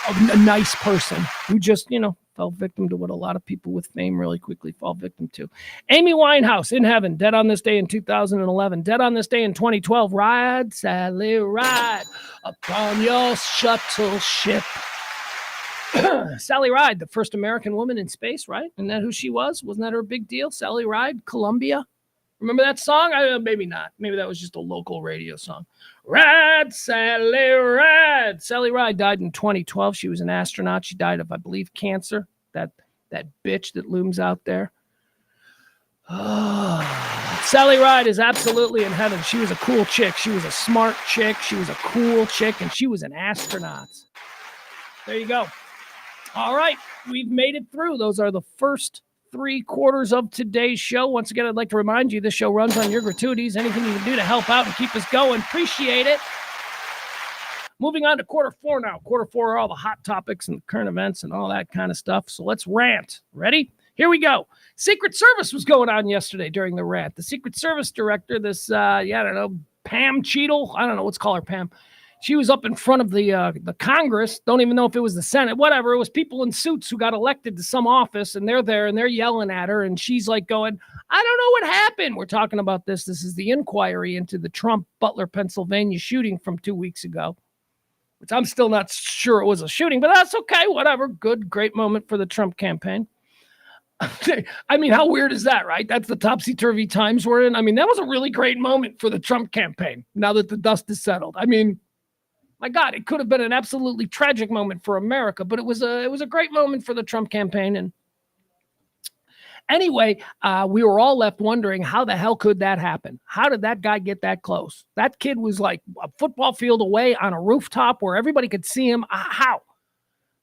A: a nice person who just, fell victim to what a lot of people with fame really quickly fall victim to. Amy Winehouse in heaven, dead on this day in 2011, dead on this day in 2012. Ride, Sally, ride upon your shuttle ship. Sally Ride, the first American woman in space, right? Isn't that who she was? Wasn't that her big deal? Sally Ride, Columbia. Remember that song? Maybe not. Maybe that was just a local radio song. Ride, Sally Ride. Sally Ride died in 2012. She was an astronaut. She died of, I believe, cancer. That bitch that looms out there. Oh. Sally Ride is absolutely in heaven. She was a cool chick. She was a smart chick. She was a cool chick, and she was an astronaut. There you go. All right, we've made it through. Those are the first 3/4 of today's show. Once again, I'd like to remind you this show runs on your gratuities. Anything you can do to help out and keep us going, appreciate it. Moving on to quarter 4 now. Quarter 4 are all the hot topics and current events and all that kind of stuff. So let's rant. Ready? Here we go. Secret Service was going on yesterday during the rant. The Secret Service director, this, I don't know, Pam Cheadle. I don't know. Let's call her Pam. She was up in front of the Congress. Don't even know if it was the Senate, whatever. It was people in suits who got elected to some office, and they're there, and they're yelling at her, and she's like going, I don't know what happened. We're talking about this. This is the inquiry into the Trump Butler, Pennsylvania shooting from 2 weeks ago, which I'm still not sure it was a shooting, but that's okay. Whatever. Good, great moment for the Trump campaign. I mean, how weird is that, right? That's the topsy-turvy times we're in. I mean, that was a really great moment for the Trump campaign now that the dust is settled. I mean, my God, it could have been an absolutely tragic moment for America, but it was a great moment for the Trump campaign. And anyway, we were all left wondering, how the hell could that happen? How did that guy get that close? That kid was like a football field away on a rooftop where everybody could see him. How?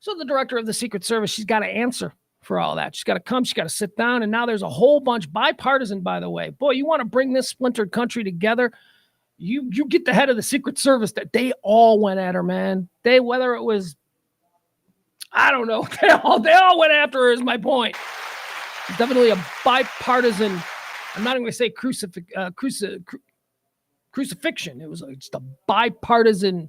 A: So the director of the Secret Service, she's got to answer for all that. She's got to come. She's got to sit down. And now there's a whole bunch, bipartisan, by the way. Boy, you want to bring this splintered country together? You get the head of the Secret Service that they all went at her, man. Whether it was, I don't know, they all went after her is my point. It's definitely a bipartisan, I'm not even going to say crucifixion. It was just a bipartisan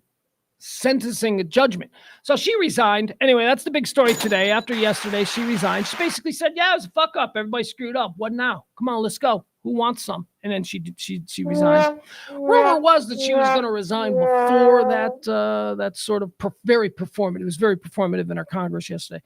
A: sentencing judgment. So she resigned. Anyway, that's the big story today. After yesterday, she resigned. She basically said, yeah, it was a fuck up. Everybody screwed up. What now? Come on, let's go. Who wants some? And then she resigned. Rumor was that she was going to resign before that sort of very performative. It was very performative in our Congress yesterday.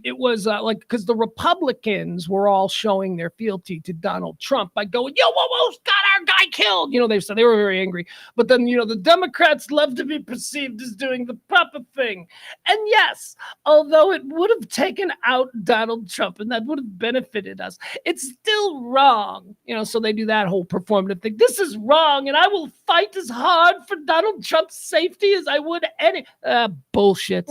A: It was because the Republicans were all showing their fealty to Donald Trump by going, yo, whoa, got our guy killed. They said they were very angry. But then, the Democrats love to be perceived as doing the proper thing. And yes, although it would have taken out Donald Trump and that would have benefited us, it's still wrong. So they do that whole performative thing. This is wrong, and I will fight as hard for Donald Trump's safety as I would any bullshit.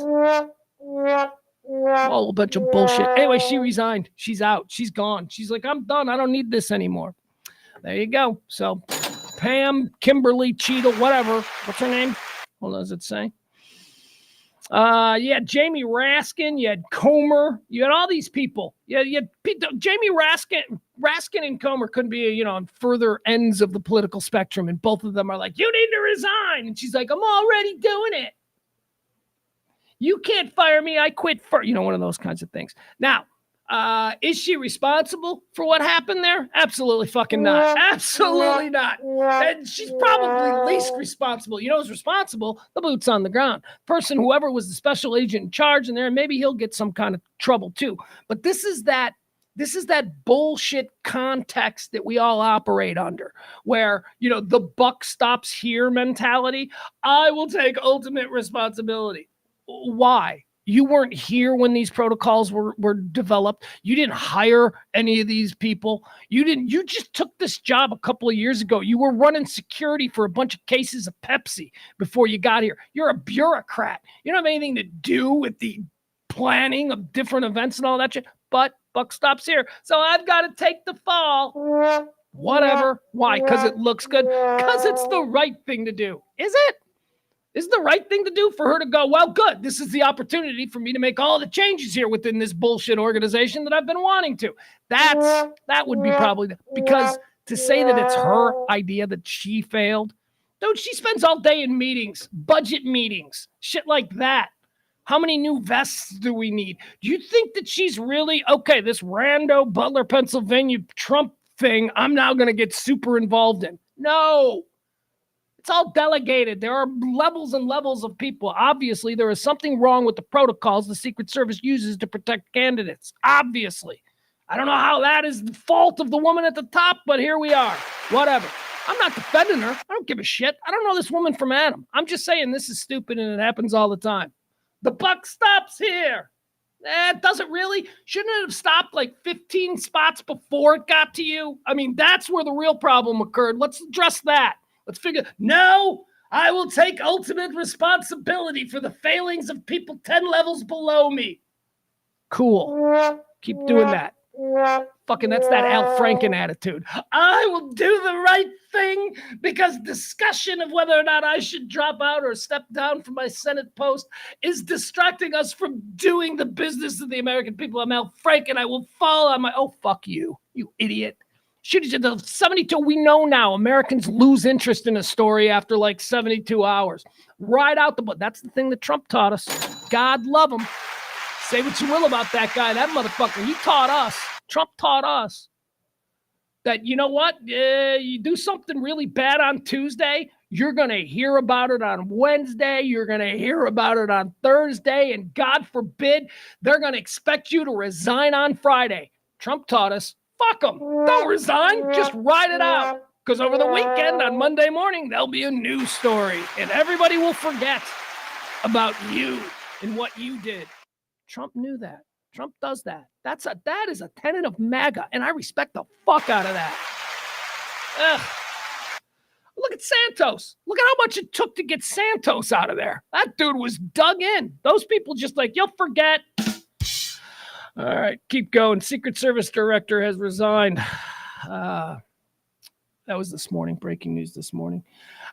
A: Oh, a bunch of bullshit. Anyway, she resigned. She's out. She's gone. She's like, I'm done. I don't need this anymore. There you go. So Pam, Kimberly, Cheadle, whatever. What's her name? What does it say? You had Jamie Raskin. You had Comer. You had all these people. You had Jamie Raskin and Comer couldn't be, on further ends of the political spectrum. And both of them are like, you need to resign. And she's like, I'm already doing it. You can't fire me. I quit first. One of those kinds of things. Now, is she responsible for what happened there? Absolutely fucking not. Absolutely not. And she's probably least responsible. Who's responsible? The boots on the ground. Whoever was the special agent in charge in there, maybe he'll get some kind of trouble too. But this is that bullshit context that we all operate under, where, the buck stops here mentality. I will take ultimate responsibility. Why? You weren't here when these protocols were developed. You didn't hire any of these people. You just took this job a couple of years ago. You were running security for a bunch of cases of Pepsi before you got here. You're a bureaucrat. You don't have anything to do with the planning of different events and all that shit. But buck stops here. So I've got to take the fall. Whatever. Why? Because it looks good. Because it's the right thing to do. Is it? Is the right thing to do for her to go, well, good, this is the opportunity for me to make all the changes here within this bullshit organization that I've been wanting to. That would be probably, because to say that it's her idea that she failed, dude, she spends all day in meetings, budget meetings, shit like that. How many new vests do we need? Do you think that she's really, okay, this rando Butler, Pennsylvania Trump thing, I'm now going to get super involved in? No. It's all delegated. There are levels and levels of people. Obviously, there is something wrong with the protocols the Secret Service uses to protect candidates. Obviously. I don't know how that is the fault of the woman at the top, but here we are. Whatever. I'm not defending her. I don't give a shit. I don't know this woman from Adam. I'm just saying this is stupid and it happens all the time. The buck stops here. It doesn't really. Shouldn't it have stopped like 15 spots before it got to you? I mean, that's where the real problem occurred. Let's address that. Let's figure, no, I will take ultimate responsibility for the failings of people 10 levels below me. Cool. Keep doing that. Fucking, that's that Al Franken attitude. I will do the right thing because discussion of whether or not I should drop out or step down from my Senate post is distracting us from doing the business of the American people. I'm Al Franken. I will fall on my, oh, fuck you, you idiot. The 72, we know now Americans lose interest in a story after like 72 hours. Right out the butt. That's the thing that Trump taught us. God love him. Say what you will about that guy, that motherfucker. He taught us. Trump taught us that, you know what? You do something really bad on Tuesday, you're going to hear about it on Wednesday. You're going to hear about it on Thursday. And God forbid, they're going to expect you to resign on Friday. Trump taught us. Fuck them. Don't resign. Just ride it out. Because over the weekend, on Monday morning, there'll be a news story. And everybody will forget about you and what you did. Trump knew that. Trump does that. That is a tenet of MAGA. And I respect the fuck out of that. Ugh. Look at Santos. Look at how much it took to get Santos out of there. That dude was dug in. Those people just like, you'll forget. All right, keep going. Secret Service director has resigned. That was this morning, breaking news this morning.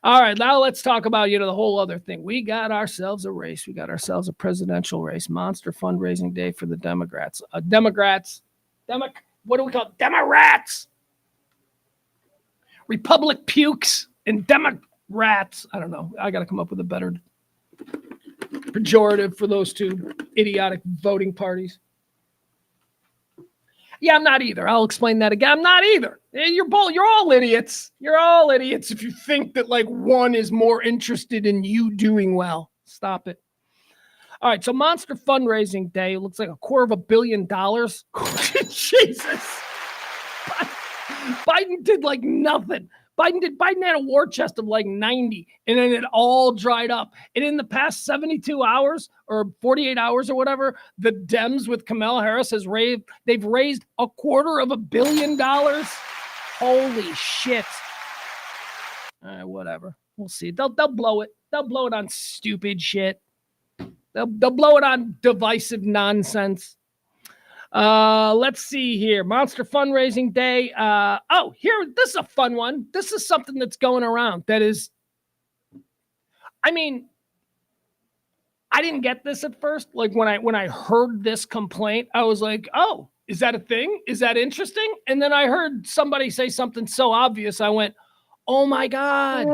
A: All right, now let's talk about, the whole other thing. We got ourselves a race. We got ourselves a presidential race. Monster fundraising day for the Democrats. What do we call it? Democrats. Republic pukes and Democrats. I don't know. I got to come up with a better pejorative for those two idiotic voting parties. Yeah, I'm not either. I'll explain that again. I'm not either. You're all idiots. You're all idiots if you think that like one is more interested in you doing well. Stop it. All right, so Monster Fundraising Day. It looks like $250 million. Jesus. Biden did like nothing. Biden had a war chest of like 90, and then it all dried up. And in the past 72 hours or 48 hours or whatever, the Dems with Kamala Harris they've raised $250 million. Holy shit. Whatever. We'll see. They'll blow it. They'll blow it on stupid shit. They'll blow it on divisive nonsense. Let's see here. Monster Fundraising Day. This is a fun one. This is something that's going around. That is, I didn't get this at first. Like when I heard this complaint, I was like, oh, is that a thing? Is that interesting? And then I heard somebody say something so obvious. I went, oh my God,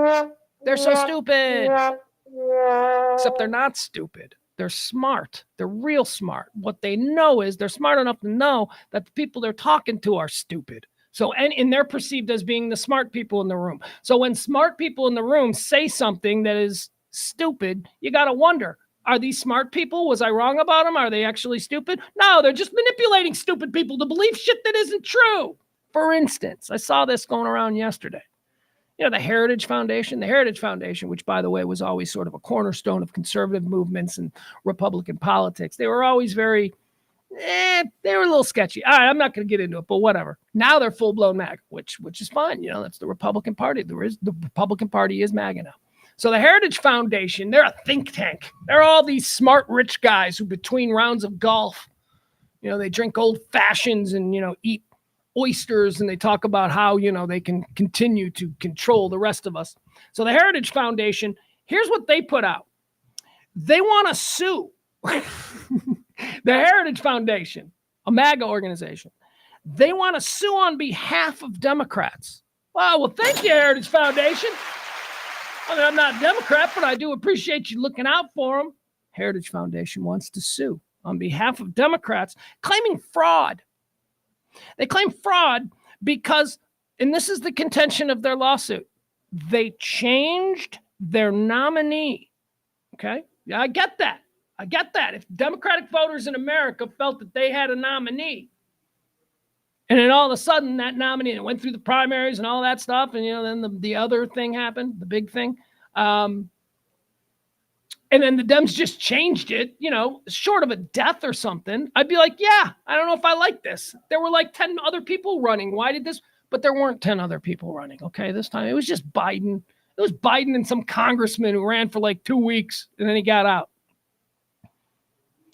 A: they're so stupid. Except they're not stupid. They're smart. They're real smart. What they know is they're smart enough to know that the people they're talking to are stupid. So, and they're perceived as being the smart people in the room. So when smart people in the room say something that is stupid, you got to wonder, are these smart people? Was I wrong about them? Are they actually stupid? No, they're just manipulating stupid people to believe shit that isn't true. For instance, I saw this going around yesterday. The Heritage Foundation, which, by the way, was always sort of a cornerstone of conservative movements and Republican politics. They were always very, they were a little sketchy. All right, I'm not going to get into it, but whatever. Now they're full-blown MAGA, which is fine. That's the Republican Party. The Republican Party is MAGA now. So the Heritage Foundation, they're a think tank. They're all these smart, rich guys who, between rounds of golf, they drink old fashions and, eat oysters, and they talk about how, they can continue to control the rest of us. So the Heritage Foundation Here's what they put out. They want to sue the Heritage Foundation, a MAGA organization. They want to sue on behalf of Democrats. Well, thank you, Heritage Foundation. I mean, I'm not a Democrat, but I do appreciate you looking out for them. Heritage Foundation wants to sue on behalf of Democrats, claiming fraud. They claim fraud because, and this is the contention of their lawsuit, they changed their nominee. Okay? Yeah, I get that. If Democratic voters in America felt that they had a nominee, and then all of a sudden that nominee, it went through the primaries and all that stuff, and then the other thing happened, the big thing. And then the Dems just changed it, short of a death or something. I'd be like, yeah, I don't know if I like this. There were like 10 other people running. Why did this? But there weren't 10 other people running, okay, this time. It was just Biden. It was Biden and some congressman who ran for like 2 weeks, and then he got out.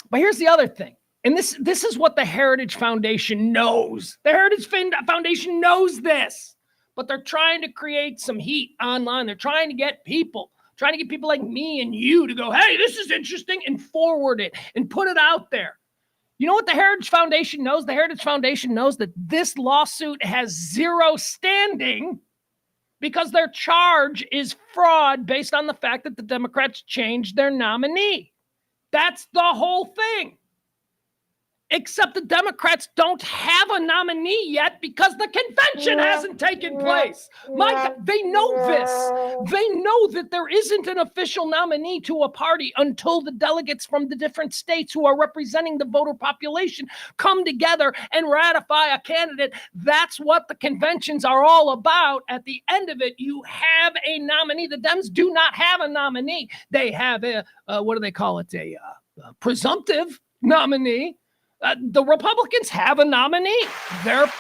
A: But here's the other thing. And this is what the Heritage Foundation knows. The Heritage Foundation knows this. But they're trying to create some heat online. They're trying to get people like me and you to go, hey, this is interesting, and forward it and put it out there. You know what the Heritage Foundation knows? The Heritage Foundation knows that this lawsuit has zero standing because their charge is fraud based on the fact that the Democrats changed their nominee. That's the whole thing. Except the Democrats don't have a nominee yet because the convention hasn't taken place. My God, they know this. They know that there isn't an official nominee to a party until the delegates from the different states who are representing the voter population come together and ratify a candidate. That's what the conventions are all about. At the end of it, you have a nominee. The Dems do not have a nominee. They have a presumptive nominee. The Republicans have a nominee. Their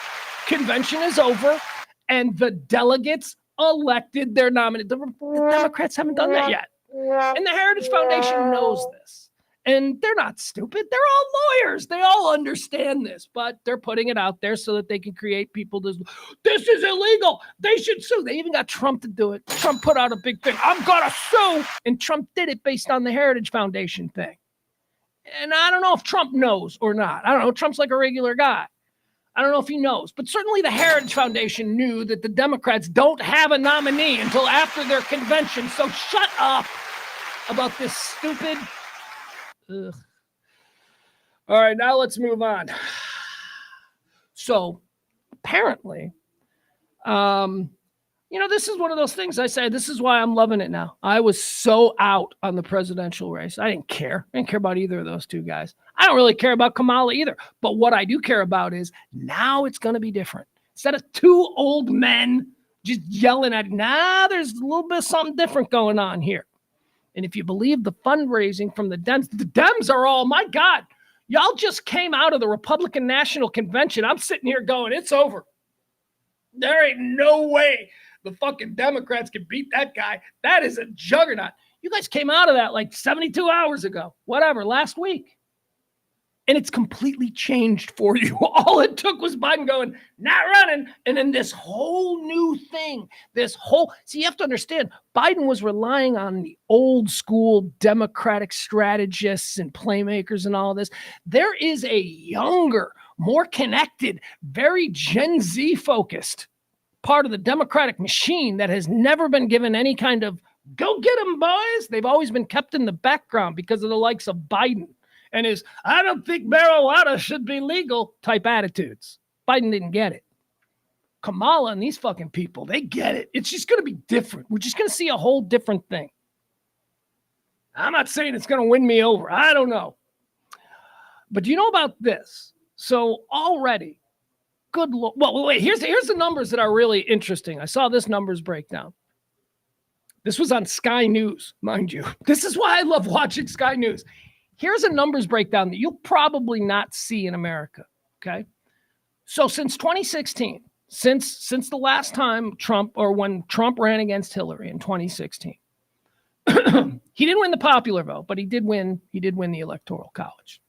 A: convention is over, and the delegates elected their nominee. The Democrats haven't done that yet. And the Heritage Foundation knows this. And they're not stupid. They're all lawyers. They all understand this, but they're putting it out there so that they can create people. This is illegal. They should sue. They even got Trump to do it. Trump put out a big thing. I'm going to sue. And Trump did it based on the Heritage Foundation thing. And I don't know if Trump knows or not. I don't know. Trump's like a regular guy. I don't know if he knows. But certainly the Heritage Foundation knew that the Democrats don't have a nominee until after their convention. So shut up about this stupid. Ugh. All right, now let's move on. So apparently, this is one of those things I say, this is why I'm loving it now. I was so out on the presidential race. I didn't care. I didn't care about either of those two guys. I don't really care about Kamala either. But what I do care about is now it's going to be different. Instead of two old men just yelling at, there's a little bit of something different going on here. And if you believe the fundraising from the Dems are all, my God, y'all just came out of the Republican National Convention. I'm sitting here going, it's over. There ain't no way the fucking Democrats can beat that guy. That is a juggernaut. You guys came out of that like 72 hours ago, whatever, last week. And it's completely changed for you. All it took was Biden going, not running. And then this whole new thing, see, you have to understand, Biden was relying on the old school Democratic strategists and playmakers and all of this. There is a younger, more connected, very Gen Z focused part of the Democratic machine that has never been given any kind of go get them, boys. They've always been kept in the background because of the likes of Biden and his I don't think marijuana should be legal type attitudes. Biden didn't get it. Kamala and these fucking people, they get it. It's just going to be different. We're just going to see a whole different thing. I'm not saying it's going to win me over. I don't know. But do you know about this? So already, good Lord. Well, wait, here's the numbers that are really interesting. I saw this numbers breakdown. This was on Sky News, mind you. This is why I love watching Sky News. Here's a numbers breakdown that you'll probably not see in America, okay? So since 2016, since the last time when Trump ran against Hillary in 2016, he didn't win the popular vote, but he did win the Electoral College.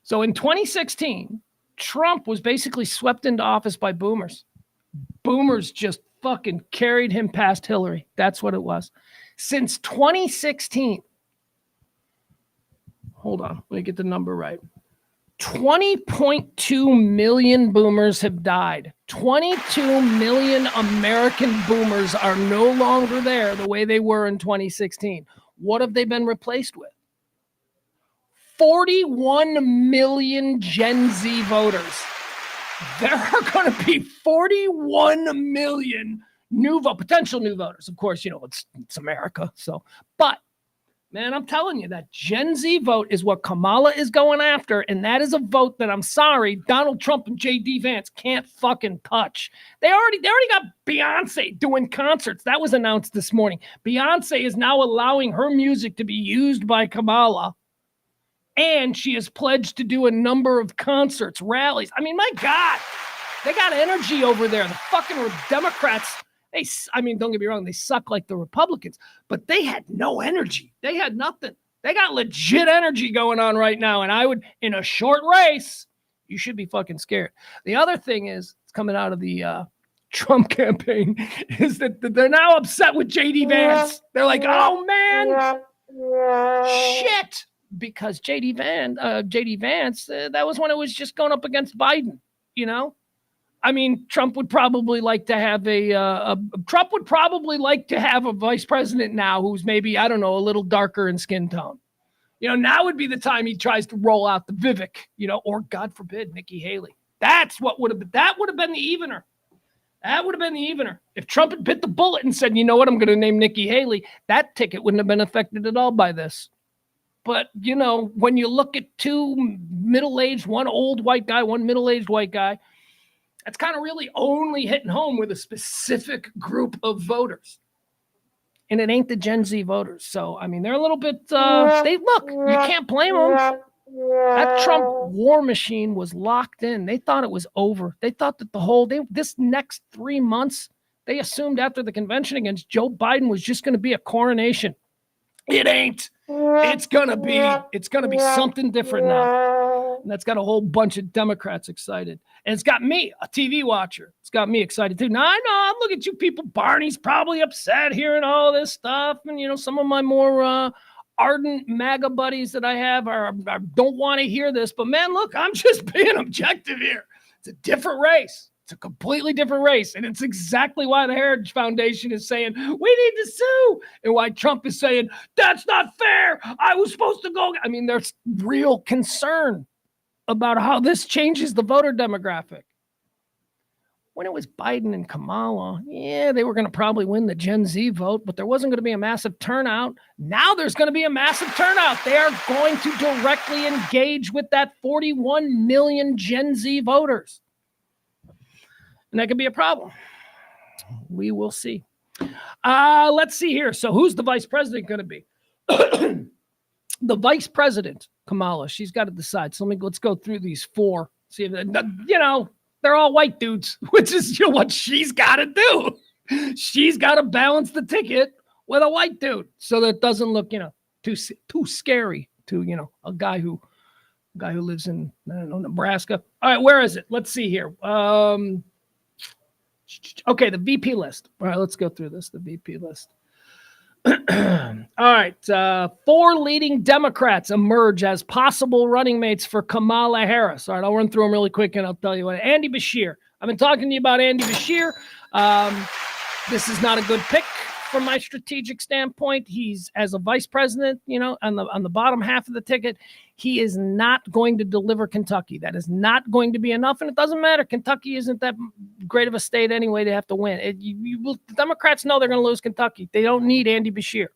A: So in 2016, Trump was basically swept into office by boomers. Boomers just fucking carried him past Hillary. That's what it was. Since 2016, hold on, let me get the number right. 20.2 million boomers have died. 22 million American boomers are no longer there the way they were in 2016. What have they been replaced with? 41 million Gen Z voters. There are going to be 41 million potential new voters. Of course, it's America. But man, I'm telling you, that Gen Z vote is what Kamala is going after, and that is a vote that, I'm sorry, Donald Trump and J.D. Vance can't fucking touch. They already got Beyonce doing concerts. That was announced this morning. Beyonce is now allowing her music to be used by Kamala, and she has pledged to do a number of concerts, rallies. I mean, my God, they got energy over there. The fucking Democrats, don't get me wrong, they suck like the Republicans, but they had no energy. They had nothing. They got legit energy going on right now. And in a short race, you should be fucking scared. The other thing is, it's coming out of the Trump campaign, is that they're now upset with J.D. Vance. They're like, oh man, shit. Because J.D. Vance, that was when it was just going up against Biden, I mean, Trump would probably like to have a vice president now who's maybe, I don't know, a little darker in skin tone. Now would be the time he tries to roll out the Vivek, or God forbid, Nikki Haley. That would have been the evener. That would have been the evener. If Trump had bit the bullet and said, you know what, I'm going to name Nikki Haley, that ticket wouldn't have been affected at all by this. But, when you look at two middle-aged, one old white guy, one middle-aged white guy, that's kind of really only hitting home with a specific group of voters. And it ain't the Gen Z voters. So, I mean, they're a little bit, you can't blame them. That Trump war machine was locked in. They thought it was over. They thought that this next 3 months, they assumed after the convention against Joe Biden was just going to be a coronation. It ain't. It's going to be something different now. And that's got a whole bunch of Democrats excited. And it's got me, a TV watcher. It's got me excited too. Now, I know, look at you people. Barney's probably upset hearing all this stuff. And, some of my more ardent MAGA buddies that I have don't want to hear this. But, man, look, I'm just being objective here. It's a different race. It's a completely different race. And it's exactly why the Heritage Foundation is saying, we need to sue. And why Trump is saying, that's not fair. I was supposed to go. I mean, there's real concern about how this changes the voter demographic. When it was Biden and Kamala, they were going to probably win the Gen Z vote, but there wasn't going to be a massive turnout. Now there's going to be a massive turnout. They are going to directly engage with that 41 million Gen Z voters. And that could be a problem. We will see. Let's see here. So who's the vice president going to be? The vice president, Kamala, she's got to decide. So let's go through these four. See if, they're all white dudes, which is what she's got to do. She's got to balance the ticket with a white dude so that it doesn't look, too scary to, a guy who lives in, I don't know, Nebraska. All right, where is it? Let's see here. Okay, the VP list. All right, let's go through this, the VP list. All right, 4 leading Democrats emerge as possible running mates for Kamala Harris. All right, I'll run through them really quick and I'll tell you what. Andy Beshear. I've been talking to you about Andy Beshear. This is not a good pick from my strategic standpoint. He's, as a vice president, on the bottom half of the ticket, he is not going to deliver Kentucky. That is not going to be enough, and it doesn't matter. Kentucky isn't that great of a state anyway to have to win. The Democrats know they're going to lose Kentucky. They don't need Andy Beshear.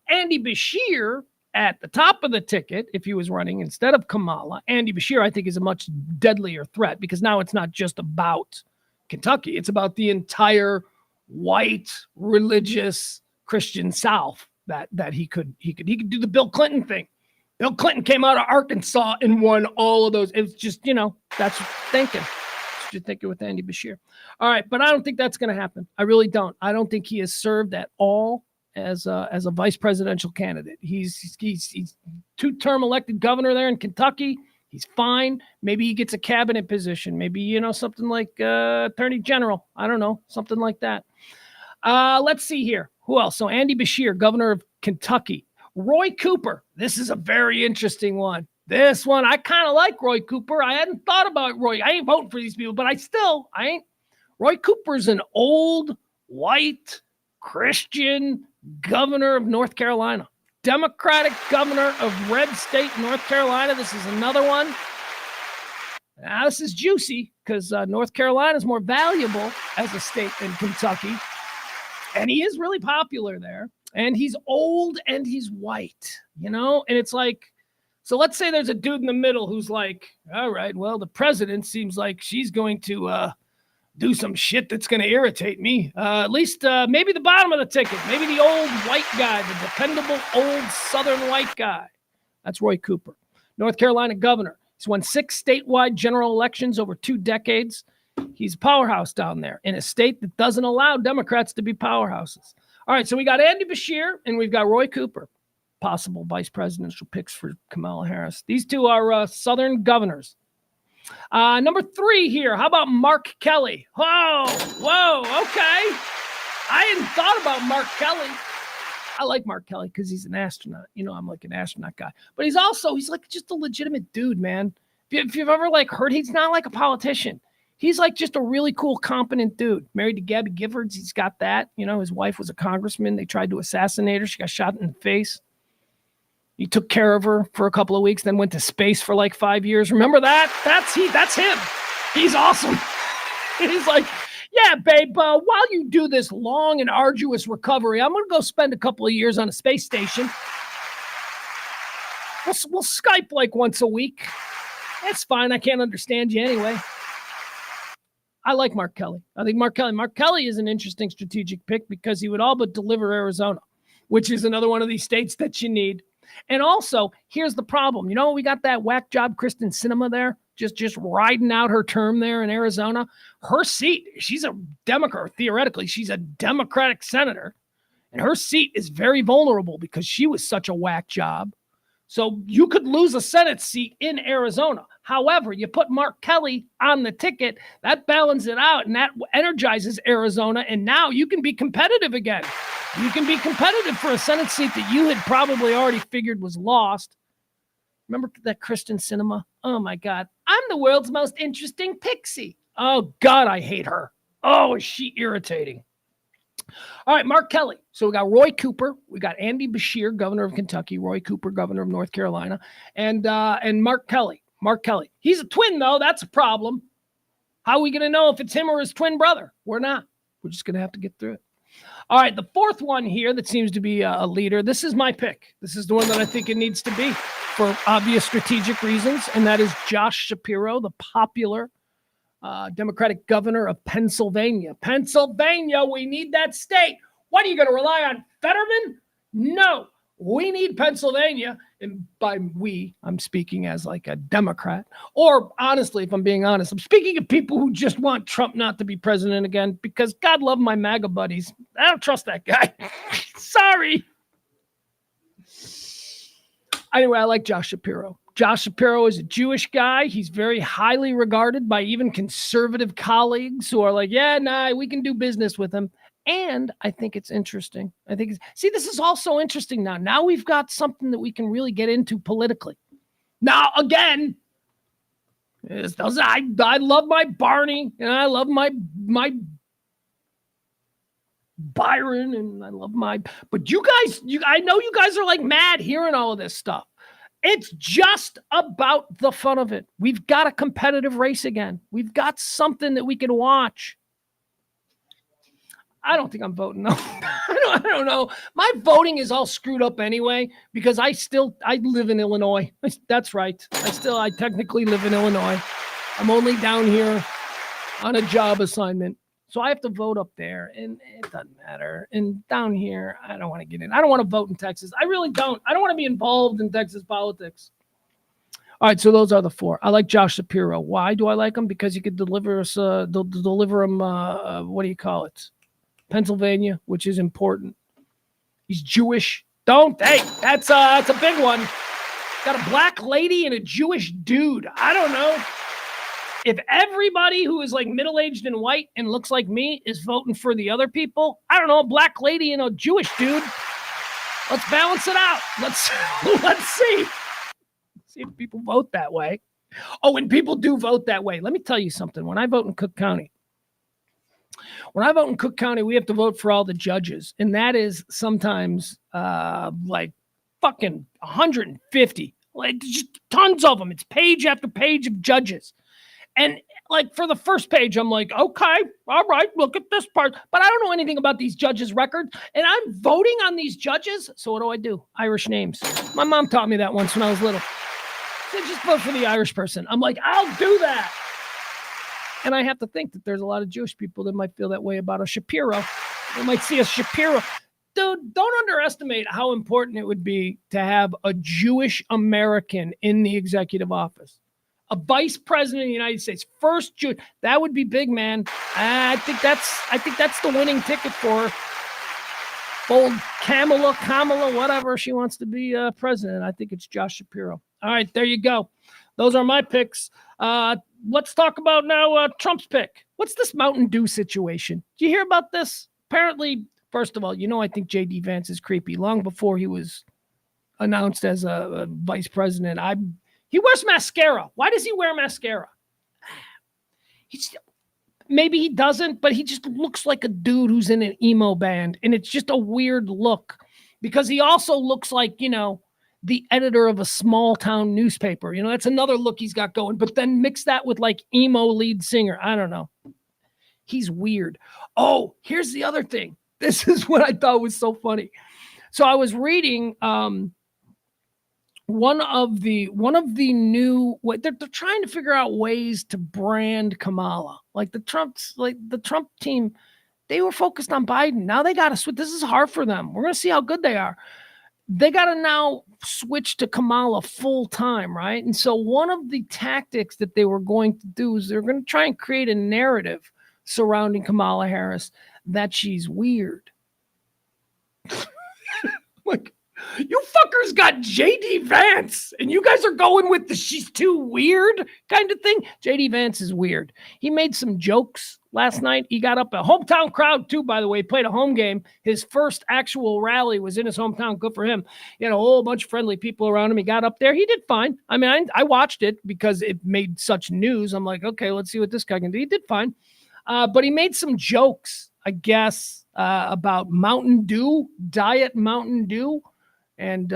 A: Andy Beshear at the top of the ticket, if he was running instead of Kamala, Andy Beshear, I think, is a much deadlier threat because now it's not just about Kentucky. It's about the entire white, religious, Christian South that he could do the Bill Clinton thing. Bill Clinton came out of Arkansas and won all of those. It's just, that's thinking. You're thinking with Andy Beshear. All right, but I don't think that's going to happen. I really don't. I don't think he has served at all as a vice presidential candidate. He's 2-term elected governor there in Kentucky. He's fine. Maybe he gets a cabinet position. Maybe, something like attorney general. I don't know, something like that. Let's see here. Who else? So Andy Beshear, governor of Kentucky. Roy Cooper. This is a very interesting one. This one, I kind of like Roy Cooper. I hadn't thought about Roy. I ain't voting for these people, but I ain't. Roy Cooper's an old, white, Christian governor of North Carolina. Democratic governor of red state, North Carolina. This is another one. Now, this is juicy because North Carolina is more valuable as a state than Kentucky. And he is really popular there. And he's old and he's white, And it's like, so let's say there's a dude in the middle who's like, all right, well, the president seems like she's going to do some shit that's going to irritate me. At least maybe the bottom of the ticket. Maybe the old white guy, the dependable old southern white guy. That's Roy Cooper. North Carolina governor. He's won 6 statewide general elections over 2 decades. He's a powerhouse down there in a state that doesn't allow Democrats to be powerhouses. All right, so we got Andy Beshear and we've got Roy Cooper. Possible vice presidential picks for Kamala Harris. These two are Southern governors. Number 3 here. How about Mark Kelly? Whoa, okay. I hadn't thought about Mark Kelly. I like Mark Kelly because he's an astronaut. I'm like an astronaut guy. But he's like just a legitimate dude, man. If you've ever heard, he's not like a politician. He's like just a really cool, competent dude. Married to Gabby Giffords. He's got that. His wife was a congressman. They tried to assassinate her. She got shot in the face. He took care of her for a couple of weeks, then went to space for like 5 years. Remember that? That's him. He's awesome. He's like, yeah, babe, while you do this long and arduous recovery, I'm going to go spend a couple of years on a space station. We'll Skype like once a week. That's fine. I can't understand you anyway. I like Mark Kelly. I think Mark Kelly is an interesting strategic pick because he would all but deliver Arizona, which is another one of these states that you need. And also, here's the problem. We got that whack job Kristen Sinema there, just riding out her term there in Arizona. Her seat, she's a Democrat. Theoretically, she's a Democratic senator. And her seat is very vulnerable because she was such a whack job. So you could lose a Senate seat in Arizona. However, you put Mark Kelly on the ticket, that balances it out, and that energizes Arizona, and now you can be competitive again. You can be competitive for a Senate seat that you had probably already figured was lost. Remember that Kristen Sinema? Oh, my God. I'm the world's most interesting pixie. Oh, God, I hate her. Oh, is she irritating. All right, Mark Kelly. So we got Roy Cooper. We got Andy Beshear, governor of Kentucky. Roy Cooper, governor of North Carolina. And Mark Kelly. Mark Kelly. He's a twin, though. That's a problem. How are we going to know if it's him or his twin brother? We're not. We're just going to have to get through it. All right, the 4th one here that seems to be a leader. This is my pick. This is the one that I think it needs to be for obvious strategic reasons, and that is Josh Shapiro, the popular Democratic governor of Pennsylvania. Pennsylvania, we need that state. What, are you going to rely on Fetterman? No, we need Pennsylvania. And by we, I'm speaking as like a Democrat. Or honestly, if I'm being honest, I'm speaking of people who just want Trump not to be president again because God love my MAGA buddies. I don't trust that guy. Sorry. Anyway, I like Josh Shapiro. Josh Shapiro is a Jewish guy. He's very highly regarded by even conservative colleagues who are like, yeah, nah, we can do business with him. And I think it's interesting. This is also interesting now. Now we've got something that we can really get into politically. Now, again, I love my Barney, and I love my Byron, and I love but you guys, I know you guys are like mad hearing all of this stuff. It's just about the fun of it. We've got a competitive race again. We've got something that we can watch. I don't think I'm voting. No, I don't know. My voting is all screwed up anyway because I live in Illinois. That's right. I technically live in Illinois. I'm only down here on a job assignment. So I have to vote up there, and it doesn't matter. And down here, I don't want to get in. I don't want to vote in Texas. I really don't. I don't want to be involved in Texas politics. All right, so those are the 4. I like Josh Shapiro. Why do I like him? Because he could deliver us, deliver him, what do you call it? Pennsylvania, which is important. He's Jewish. That's a big one. Got a black lady and a Jewish dude. I don't know. If everybody who is like middle-aged and white and looks like me is voting for the other people, I don't know, a black lady and a Jewish dude, let's balance it out. Let's see if people vote that way. Oh, and people do vote that way. Let me tell you something. When I vote in Cook County, we have to vote for all the judges. And that is sometimes like fucking 150. Like just tons of them. It's page after page of judges. And like for the first page, I'm like, okay, all right, look at this part. But I don't know anything about these judges' records. And I'm voting on these judges. So what do? Irish names. My mom taught me that once when I was little. She said, just vote for the Irish person. I'm like, I'll do that. And I have to think that there's a lot of Jewish people that might feel that way about a Shapiro. They might see a Shapiro. Dude, don't underestimate how important it would be to have a Jewish American in the executive office. A vice president of the United States, first Jew. That would be big, man. I think that's the winning ticket for old Kamala, whatever she wants to be president. I think it's Josh Shapiro. All right, there you go. Those are my picks. Let's talk about now Trump's pick. What's this Mountain Dew situation? Did you hear about this? Apparently, first of all, I think J.D. Vance is creepy. Long before he was announced as a vice president, he wears mascara. Why does he wear mascara? Maybe he doesn't, but he just looks like a dude who's in an emo band, and it's just a weird look because he also looks like, the editor of a small town newspaper. That's another look he's got going, but then mix that with like emo lead singer. I don't know. He's weird. Oh, here's the other thing. This is what I thought was so funny. So I was reading one of the new, they're trying to figure out ways to brand Kamala. Like the Trump team, they were focused on Biden. Now they got to switch. This is hard for them. We're going to see how good they are. They got to now switch to Kamala full time, right? And so one of the tactics that they were going to do is they're going to try and create a narrative surrounding Kamala Harris that she's weird. Like, you fuckers got J.D. Vance, and you guys are going with the she's too weird kind of thing. J.D. Vance is weird. He made some jokes last night. He got up a hometown crowd, too, by the way. He played a home game. His first actual rally was in his hometown. Good for him. He had a whole bunch of friendly people around him. He got up there. He did fine. I mean, I watched it because it made such news. I'm like, okay, let's see what this guy can do. He did fine. But he made some jokes, I guess, about Mountain Dew, Diet Mountain Dew. And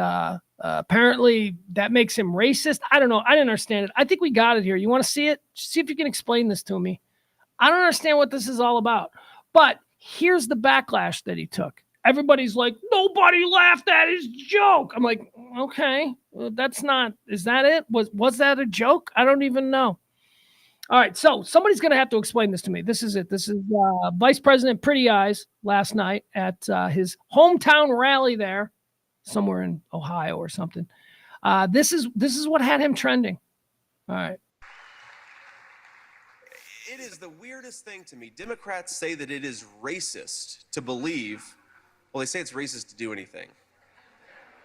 A: apparently that makes him racist. I don't know. I didn't understand it. I think we got it here. You want to see it? See if you can explain this to me. I don't understand what this is all about. But here's the backlash that he took. Everybody's like, nobody laughed at his joke. I'm like, okay, well, that's not, is that it? Was that a joke? I don't even know. All right, so somebody's going to have to explain this to me. This is it. This is Vice President Pretty Eyes last night at his hometown rally there. Somewhere in Ohio or something. This is what had him trending. All right.
B: It is the weirdest thing to me. Democrats say that it is racist to believe, well, they say it's racist to do anything.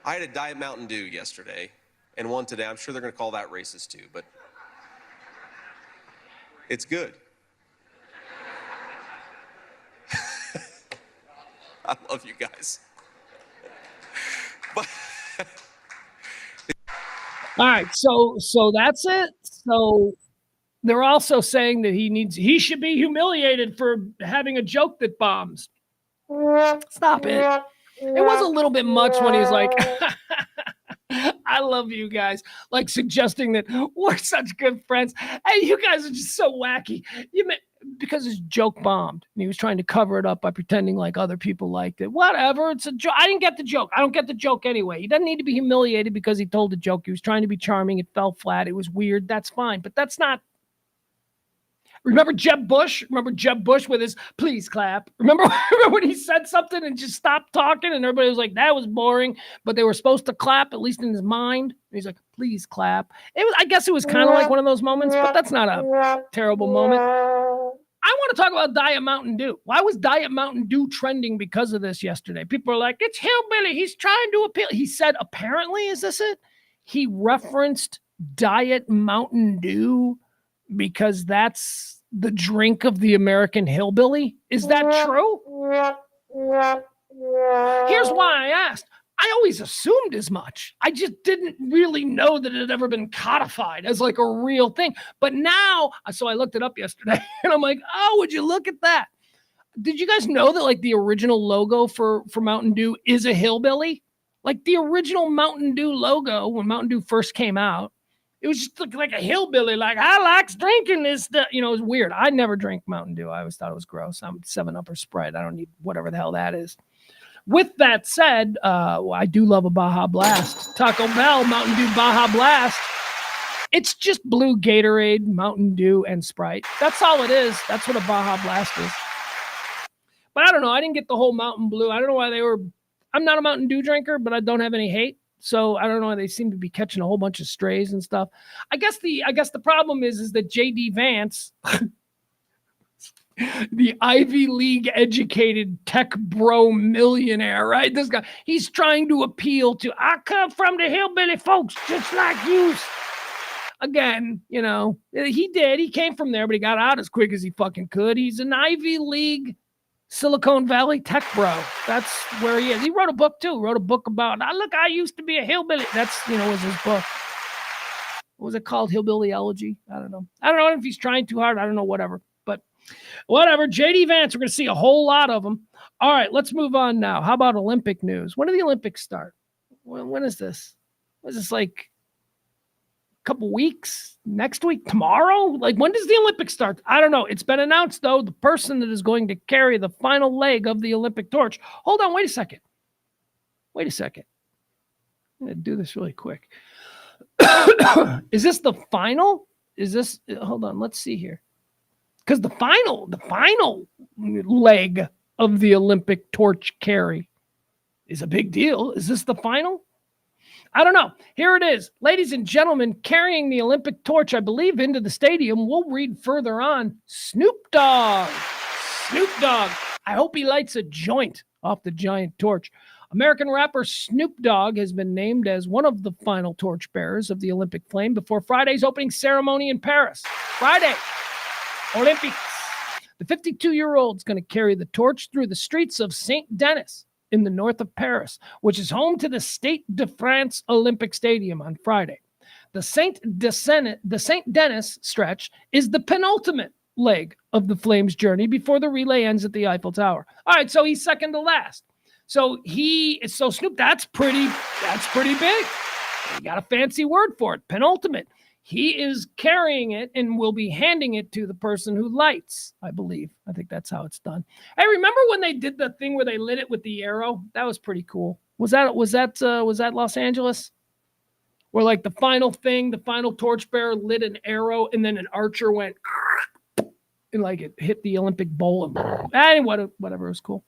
B: I had a Diet Mountain Dew yesterday and one today. I'm sure they're going to call that racist too, but it's good. I love you guys. But
A: all right, so that's it. So they're also saying that he should be humiliated for having a joke that bombs. Stop it. It was a little bit much when he was like, I love you guys, like suggesting that we're such good friends. Hey, you guys are just so wacky. Because his joke bombed and he was trying to cover it up by pretending like other people liked it. Whatever. It's a joke. I didn't get the joke. I don't get the joke anyway. He doesn't need to be humiliated because he told the joke. He was trying to be charming. It fell flat. It was weird. That's fine. But that's not. Remember Jeb Bush? Remember Jeb Bush with his please clap? Remember when he said something and just stopped talking and everybody was like, that was boring, but they were supposed to clap, at least in his mind. And he's like, please clap. I guess it was kind of like one of those moments, but that's not a terrible moment. I want to talk about Diet Mountain Dew. Why was Diet Mountain Dew trending because of this yesterday? People are like, it's hillbilly. He's trying to appeal. He said, apparently, is this it? He referenced Diet Mountain Dew because that's the drink of the American hillbilly? Is that true? Here's why I asked. I always assumed as much. I just didn't really know that it had ever been codified as like a real thing. But now, so I looked it up yesterday and I'm like, oh, would you look at that? Did you guys know that like the original logo for Mountain Dew is a hillbilly? Like the original Mountain Dew logo when Mountain Dew first came out, it was just like a hillbilly, like, I likes drinking this stuff. You know, it was weird. I never drank Mountain Dew. I always thought it was gross. I'm 7-Up or Sprite. I don't need whatever the hell that is. With that said, I do love a Baja Blast. Taco Bell, Mountain Dew Baja Blast. It's just blue Gatorade, Mountain Dew, and Sprite. That's all it is. That's what a Baja Blast is. But I don't know. I didn't get the whole Mountain Blue. I don't know why they were. I'm not a Mountain Dew drinker, but I don't have any hate. So I don't know why they seem to be catching a whole bunch of strays and stuff. I guess the problem is that J.D. Vance, the Ivy League educated tech bro millionaire, right? This guy, he's trying to appeal to, I come from the hillbilly folks just like you. Again, you know, he did. He came from there, but he got out as quick as he fucking could. He's an Ivy League Silicon Valley tech bro. That's where he is. He wrote a book too. Wrote a book about, look, I used to be a hillbilly. That's, was his book. What was it called? Hillbillyology? I don't know if he's trying too hard. I don't know, whatever. But whatever. JD Vance, we're going to see a whole lot of them. All right, let's move on now. How about Olympic news? When do the Olympics start? When is this? Is this like couple weeks, next week, tomorrow? Like, when does the Olympics start? I don't know. It's been announced, though, the person that is going to carry the final leg of the Olympic torch. Hold on, wait a second. I'm going to do this really quick. Is this the final? Hold on, let's see here. Because the final leg of the Olympic torch carry is a big deal. Is this the final? I don't know. Here it is. Ladies and gentlemen, carrying the Olympic torch, I believe, into the stadium. We'll read further on. Snoop Dogg. I hope he lights a joint off the giant torch. American rapper Snoop Dogg has been named as one of the final torchbearers of the Olympic flame before Friday's opening ceremony in Paris. Friday, Olympics. The 52-year-old is going to carry the torch through the streets of Saint Denis in the north of Paris, which is home to the Stade de France Olympic Stadium on Friday. The Saint Denis stretch is the penultimate leg of the Flames' journey before the relay ends at the Eiffel Tower. All right, so he's second to last. So Snoop, that's pretty big. You got a fancy word for it, penultimate. He is carrying it and will be handing it to the person who lights, I believe. I think that's how it's done. Hey, remember when they did the thing where they lit it with the arrow? That was pretty cool. Was that Los Angeles? Where like the final torchbearer lit an arrow and then an archer went and like it hit the Olympic bowl. And whatever, it was cool.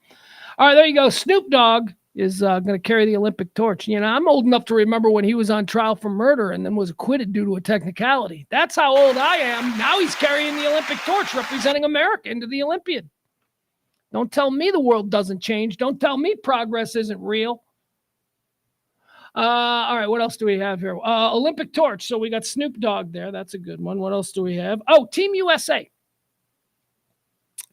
A: All right, there you go. Snoop Dogg is going to carry the Olympic torch. I'm old enough to remember when he was on trial for murder and then was acquitted due to a technicality. That's how old I am. Now he's carrying the Olympic torch, representing America into the Olympiad. Don't tell me the world doesn't change. Don't tell me progress isn't real. All right, what else do we have here? Olympic torch. So we got Snoop Dogg there. That's a good one. What else do we have? Oh, Team USA.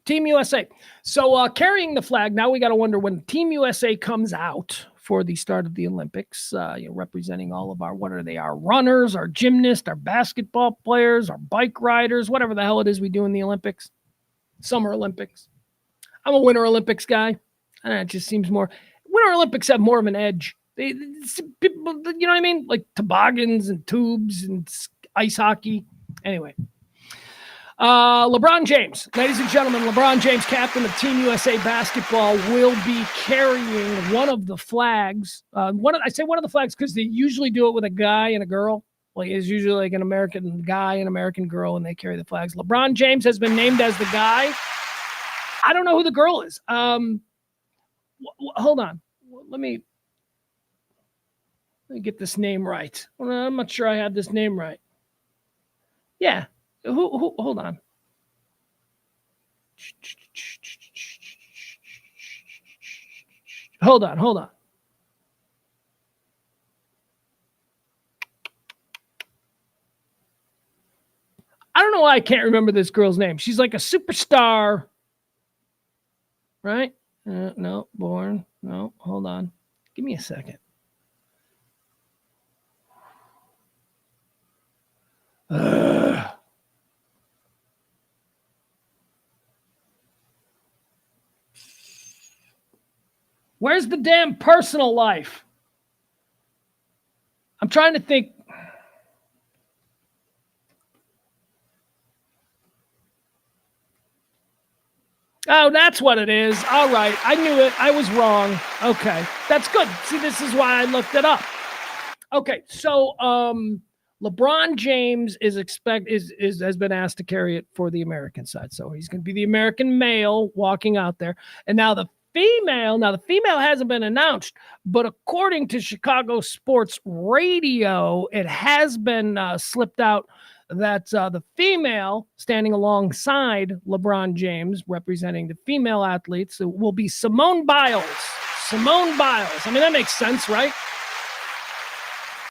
A: Team USA. So carrying the flag, now we got to wonder when Team USA comes out for the start of the Olympics, representing all of our runners, our gymnasts, our basketball players, our bike riders, whatever the hell it is we do in the Olympics. Summer Olympics. I'm a Winter Olympics guy. And it just seems more, Winter Olympics have more of an edge. People, you know what I mean? Like toboggans and tubes and ice hockey. Anyway. LeBron James, ladies and gentlemen, LeBron James, captain of Team USA basketball, will be carrying one of the flags. I say one of the flags because they usually do it with a guy and a girl. Like it's usually like an American guy and American girl, and they carry the flags. LeBron James has been named as the guy. I don't know who the girl is. Hold on. Let me get this name right. I'm not sure I have this name right. Yeah. Who? Hold on. Hold on. I don't don't know why I can't remember this girl's name. She's like a superstar, right? No, born. No, hold on. Give me a second. Where's the damn personal life? I'm trying to think. Oh, that's what it is. All right. I knew it. I was wrong. Okay. That's good. See, this is why I looked it up. Okay. So LeBron James has been asked to carry it for the American side. So he's going to be the American male walking out there. And now the female hasn't been announced, but according to Chicago Sports Radio, it has been slipped out that the female standing alongside LeBron James, representing the female athletes, will be Simone Biles. Simone Biles. I mean, that makes sense, right?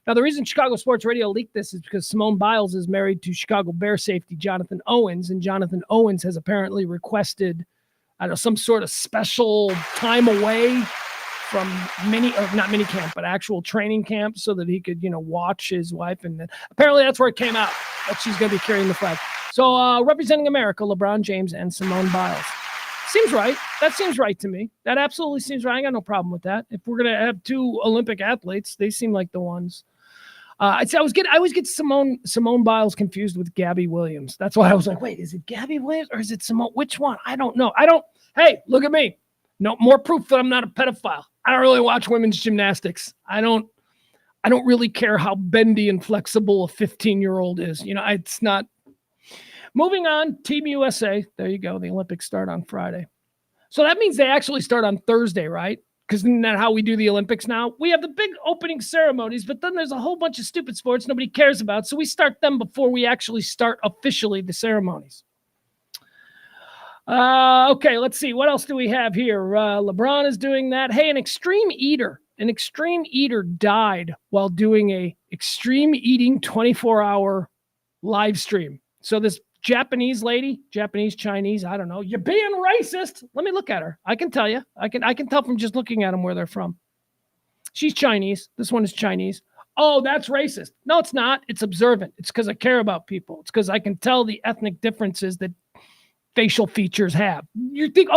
A: Now, the reason Chicago Sports Radio leaked this is because Simone Biles is married to Chicago Bears safety Jonathan Owens, and Jonathan Owens has apparently requested, I don't know, some sort of special time away from not mini camp, but actual training camp so that he could, watch his wife. And then apparently that's where it came out that she's going to be carrying the flag. So representing America, LeBron James and Simone Biles. Seems right. That seems right to me. That absolutely seems right. I got no problem with that. If we're going to have two Olympic athletes, they seem like the ones. I always get Simone Biles confused with Gabby Williams. That's why I was like, wait, is it Gabby Williams or is it Simone? Which one? I don't know. Hey, look at me. No more proof that I'm not a pedophile. I don't really watch women's gymnastics. I don't really care how bendy and flexible a 15-year-old is. It's not. Moving on, Team USA. There you go. The Olympics start on Friday. So that means they actually start on Thursday, right? Because isn't that how we do the Olympics now? We have the big opening ceremonies, but then there's a whole bunch of stupid sports nobody cares about. So we start them before we actually start officially the ceremonies. Okay, let's see. What else do we have here? LeBron is doing that. Hey, an extreme eater died while doing a extreme eating 24-hour live stream. So this Japanese lady, Chinese, I don't know. You're being racist. Let me look at her. I can tell you. I can tell from just looking at them where they're from. She's Chinese. This one is Chinese. Oh, that's racist. No, it's not. It's observant. It's because I care about people. It's because I can tell the ethnic differences that facial features have. You think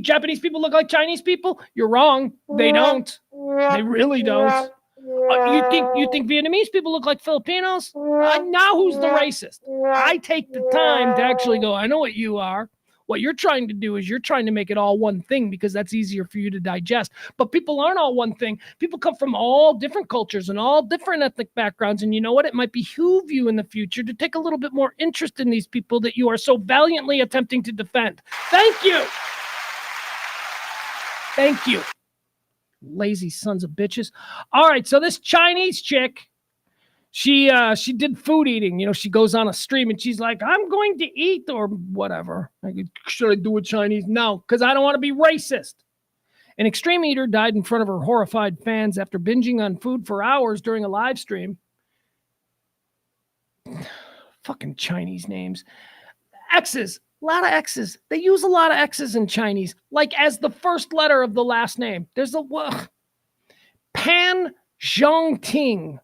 A: Japanese people look like Chinese people? You're wrong. They don't. They really don't. You think Vietnamese people look like Filipinos? Now who's the racist? I take the time to actually go, I know what you are. What you're trying to do is you're trying to make it all one thing because that's easier for you to digest. But people aren't all one thing. People come from all different cultures and all different ethnic backgrounds. And you know what? It might behoove you in the future to take a little bit more interest in these people that you are so valiantly attempting to defend. Thank you. Thank you. Lazy sons of bitches. All right, so this Chinese chick, she did food eating. She goes on a stream and she's like, I'm going to eat or whatever. Should I do it Chinese? No, because I don't want to be racist. An extreme eater died in front of her horrified fans after binging on food for hours during a live stream. Fucking Chinese names. X's. A lot of X's. They use a lot of X's in Chinese, like as the first letter of the last name. There's Pan Zhongting,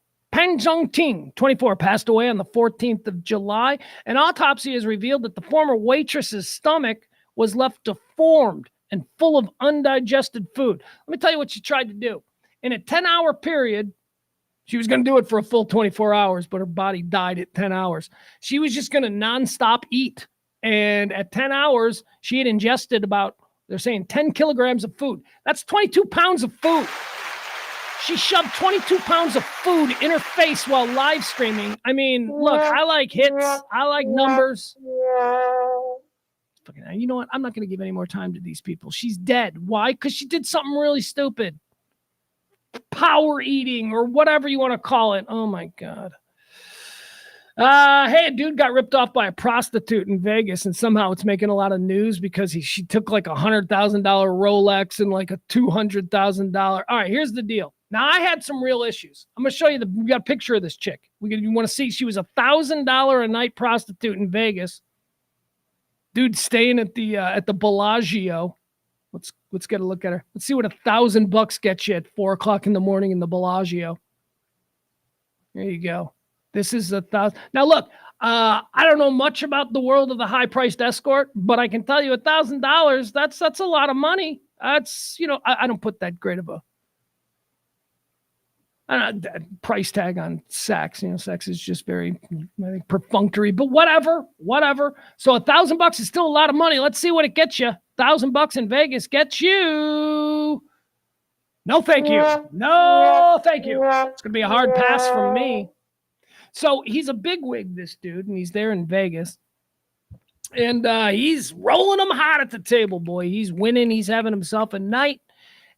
A: 24, passed away on the 14th of July. An autopsy has revealed that the former waitress's stomach was left deformed and full of undigested food. Let me tell you what she tried to do. In a 10-hour period, she was going to do it for a full 24 hours, but her body died at 10 hours. She was just going to nonstop eat. And at 10 hours, she had ingested about, they're saying 10 kilograms of food. That's 22 pounds of food. She shoved 22 pounds of food in her face while live streaming. I mean, look, I like hits. I like numbers. You know what? I'm not going to give any more time to these people. She's dead. Why? Because she did something really stupid. Power eating or whatever you want to call it. Oh, my God. Hey, a dude got ripped off by a prostitute in Vegas, and somehow it's making a lot of news because she took like $100,000 Rolex and like a $200,000. All right, here's the deal. Now, I had some real issues. I'm going to show you. We got a picture of this chick. You want to see? She was $1,000 a night prostitute in Vegas. Dude staying at the Bellagio. Let's get a look at her. Let's see what $1,000 gets you at 4:00 in the morning in the Bellagio. There you go. This is $1,000. Now look, I don't know much about the world of the high-priced escort, but I can tell you $1,000. That's a lot of money. That's I don't put that great of a price tag on sex. Sex is just very, I think, perfunctory, but whatever. So $1,000 is still a lot of money. Let's see what it gets you. $1,000 in Vegas gets you. No, thank you. No, thank you. It's going to be a hard pass from me. So he's a bigwig, this dude, and he's there in Vegas. And he's rolling them hot at the table, boy. He's winning. He's having himself a night.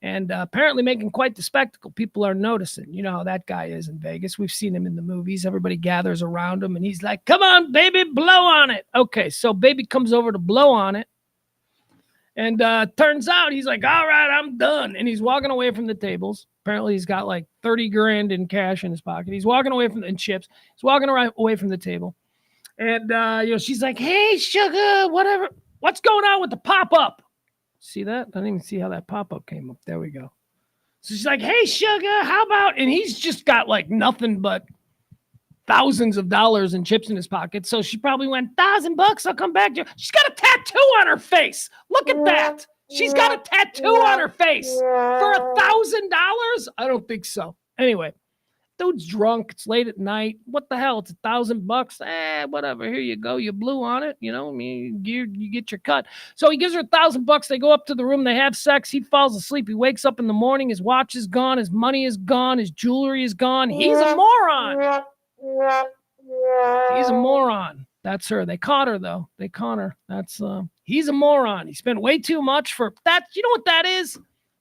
A: And apparently making quite the spectacle. People are noticing. You know how that guy is in Vegas. We've seen him in the movies. Everybody gathers around him, and he's like, come on, baby, blow on it. Okay, so baby comes over to blow on it. And turns out he's like, all right, I'm done. And he's walking away from the tables. Apparently he's got like 30 grand in cash in his pocket. He's walking away in chips. He's walking away from the table. And, she's like, hey, sugar, whatever. What's going on with the pop-up? See that? I didn't even see how that pop-up came up. There we go. So she's like, hey, sugar, how about? And he's just got like nothing but thousands of dollars in chips in his pocket. So she probably went, $1,000, I'll come back to you. She's got a tattoo on her face. Look at that. She's got a tattoo on her face for $1,000. I don't think so. Anyway, dude's drunk. It's late at night. What the hell? It's $1,000. Whatever. Here you go. You blew on it. You get your cut. So he gives her $1,000. They go up to the room. They have sex. He falls asleep. He wakes up in the morning. His watch is gone. His money is gone. His jewelry is gone. He's a moron. He's a moron. That's her. They caught her, though. They caught her. He's a moron. He spent way too much for that. You know what that is?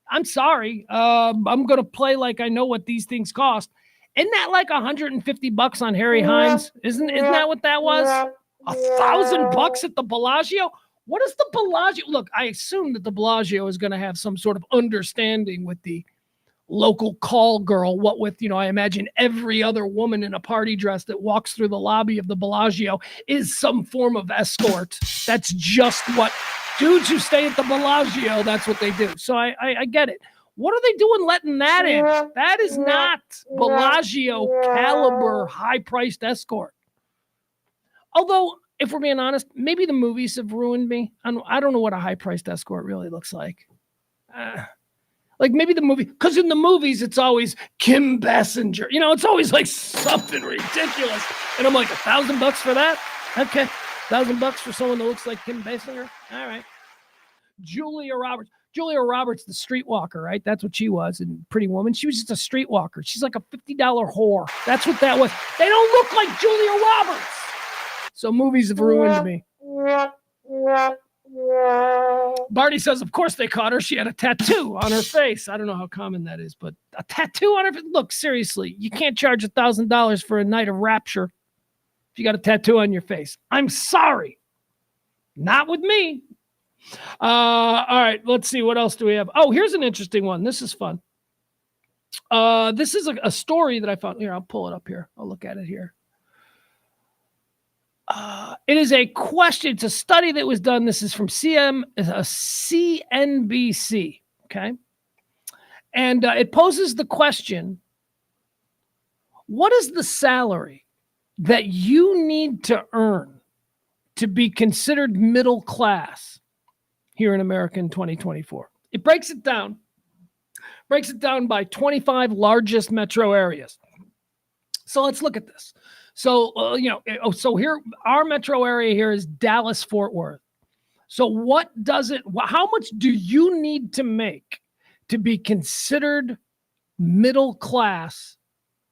A: I'm sorry. I'm going to play like I know what these things cost. Isn't that like $150 on Harry Hines? Isn't that what that was? $1,000 at the Bellagio? What is the Bellagio? Look, I assume that the Bellagio is going to have some sort of understanding with the local call girl. What with, I imagine every other woman in a party dress that walks through the lobby of the Bellagio is some form of escort. That's just what dudes who stay at the Bellagio, that's what they do. So I get it. What are they doing letting that in? That is not Bellagio caliber high-priced escort. Although, if we're being honest, maybe the movies have ruined me. I don't know what a high-priced escort really looks like. Like maybe the movie, because in the movies, it's always Kim Basinger. It's always like something ridiculous. And I'm like, $1,000 for that? Okay. $1,000 for someone that looks like Kim Basinger? All right. Julia Roberts, the streetwalker, right? That's what she was in Pretty Woman. She was just a streetwalker. She's like a $50 whore. That's what that was. They don't look like Julia Roberts. So movies have ruined me. Barney says, of course they caught her. She had a tattoo on her face. I don't know how common that is, but a tattoo on her face? Look, seriously, you can't charge $1,000 for a night of rapture if you got a tattoo on your face. I'm sorry. Not with me. All right, let's see. What else do we have? Oh, here's an interesting one. This is fun. This is a story that I found. Here, I'll pull it up here. I'll look at it here. It is a question. It's a study that was done. This is from CNBC. Okay. And it poses the question, what is the salary that you need to earn to be considered middle class here in America in 2024? It breaks it down by 25 largest metro areas. So let's look at this. So, so here, our metro area here is Dallas-Fort Worth. So how much do you need to make to be considered middle class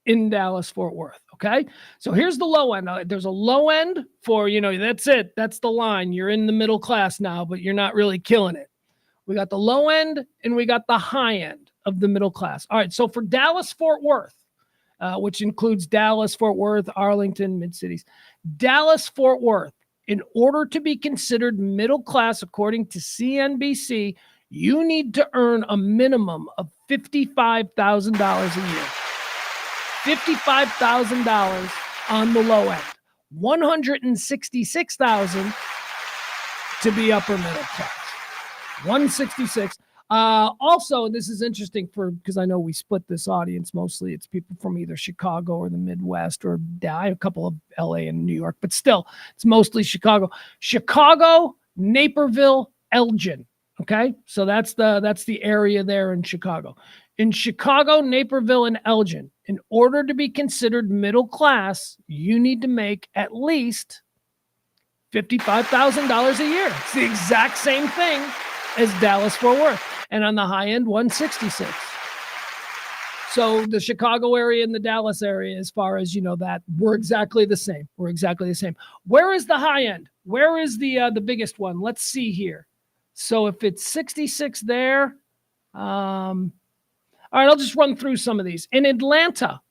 A: in Dallas-Fort Worth? Okay. So here's the low end. There's a low end for, that's it. That's the line. You're in the middle class now, but you're not really killing it. We got the low end and we got the high end of the middle class. All right. So for Dallas-Fort Worth, which includes Dallas, Fort Worth, Arlington, mid-cities. Dallas-Fort Worth, in order to be considered middle class, according to CNBC, you need to earn a minimum of $55,000 a year. $55,000 on the low end. $166,000 to be upper middle class. 166. Also, this is interesting because I know we split this audience. Mostly it's people from either Chicago or the Midwest, or a couple of LA and New York, but still it's mostly Chicago. Chicago, Naperville, Elgin. Okay. So that's the area there in Chicago. In Chicago, Naperville, and Elgin, in order to be considered middle class, you need to make at least $55,000 a year. It's the exact same thing as Dallas-Fort Worth. And on the high end, 166. So the Chicago area and the Dallas area, as far as that, we're exactly the same. Where is the high end? Where is the biggest one? Let's see here. So if it's 66 there, all right, I'll just run through some of these. In Atlanta,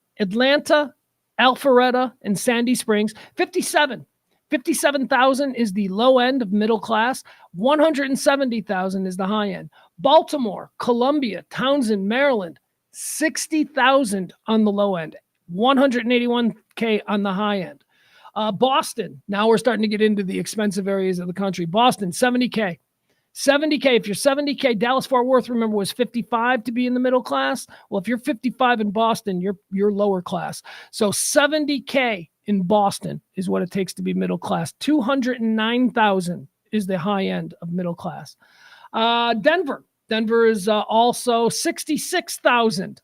A: Alpharetta, and Sandy Springs, 57. 57,000 is the low end of middle class. 170,000 is the high end. Baltimore, Columbia, Townsend, Maryland, 60,000 on the low end. 181K on the high end. Boston, now we're starting to get into the expensive areas of the country. Boston, 70K. 70K. If you're 70K, Dallas-Fort Worth, remember, was 55 to be in the middle class. Well, if you're 55 in Boston, you're lower class. So 70K in Boston is what it takes to be middle class. 209,000 is the high end of middle class. Denver is also 66,000.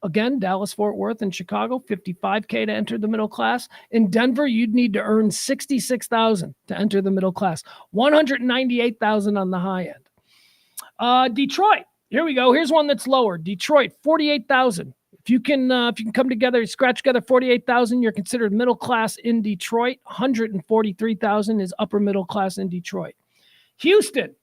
A: Again, Dallas-Fort Worth and Chicago, 55K to enter the middle class. In Denver, you'd need to earn 66,000 to enter the middle class. 198,000 on the high end. Detroit, here we go. Here's one that's lower. Detroit, 48,000. If you can come together, scratch together 48,000, you're considered middle class in Detroit. 143,000 is upper middle class in Detroit. Houston.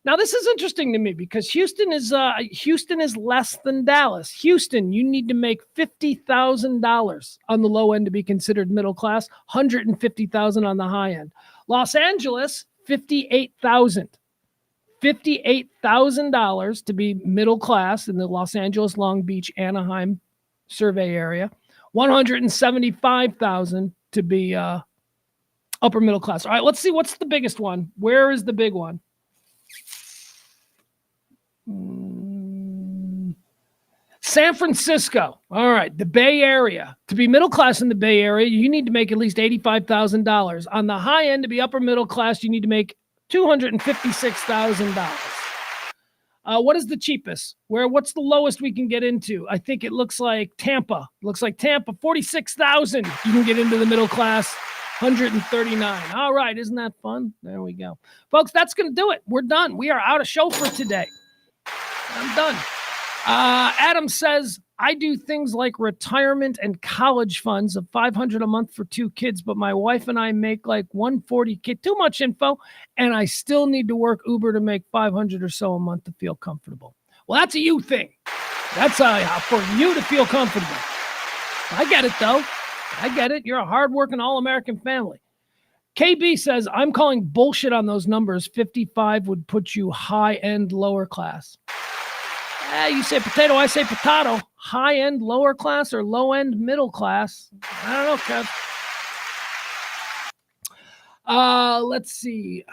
A: Now, this is interesting to me because Houston is less than Dallas. Houston, you need to make $50,000 on the low end to be considered middle class, $150,000 on the high end. Los Angeles, $58,000. $58,000 to be middle class in the Los Angeles, Long Beach, Anaheim survey area. $175,000 to be upper middle class. All right, let's see what's the biggest one. Where is the big one? San Francisco. All right, the Bay Area. To be middle class in the Bay Area, you need to make at least $85,000. On the high end, to be upper middle class, you need to make $256,000. What is the cheapest? What's the lowest we can get into? I think it looks like Tampa. 46,000. You can get into the middle class. 139. All right, isn't that fun? There we go. Folks, that's going to do it. We're done. We are out of show for today. I'm done. Adam says, I do things like retirement and college funds of $500 a month for 2 kids, but my wife and I make like $140K. Too much info, and I still need to work Uber to make $500 or so a month to feel comfortable. Well, that's a you thing. That's for you to feel comfortable. I get it, though. I get it. You're a hardworking all-American family. KB says, I'm calling bullshit on those numbers. 55 would put you high-end lower class. You say potato, I say potato. High-end lower class or low-end middle class? I don't know, Kev. Let's see.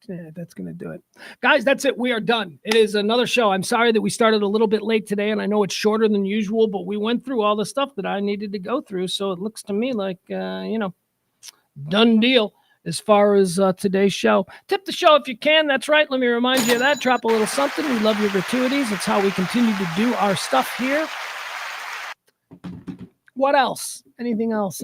A: That's going to do it. Guys, that's it. We are done. It is another show. I'm sorry that we started a little bit late today, and I know it's shorter than usual, but we went through all the stuff that I needed to go through, so it looks to me like, done deal as far as today's show. Tip the show if you can. That's right. Let me remind you of that. Drop a little something. We love your gratuities. It's how we continue to do our stuff here. What else? Anything else?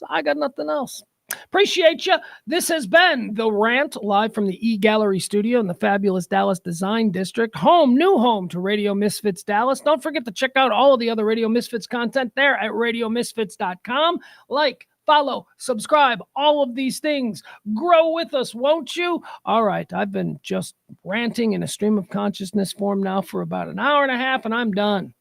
A: I got nothing else. Appreciate you. This has been The Rant, live from the E-Gallery studio in the fabulous Dallas Design District. New home to Radio Misfits Dallas. Don't forget to check out all of the other Radio Misfits content there at radiomisfits.com. Like, follow, subscribe, all of these things. Grow with us, won't you? All right, I've been just ranting in a stream of consciousness form now for about an hour and a half, and I'm done.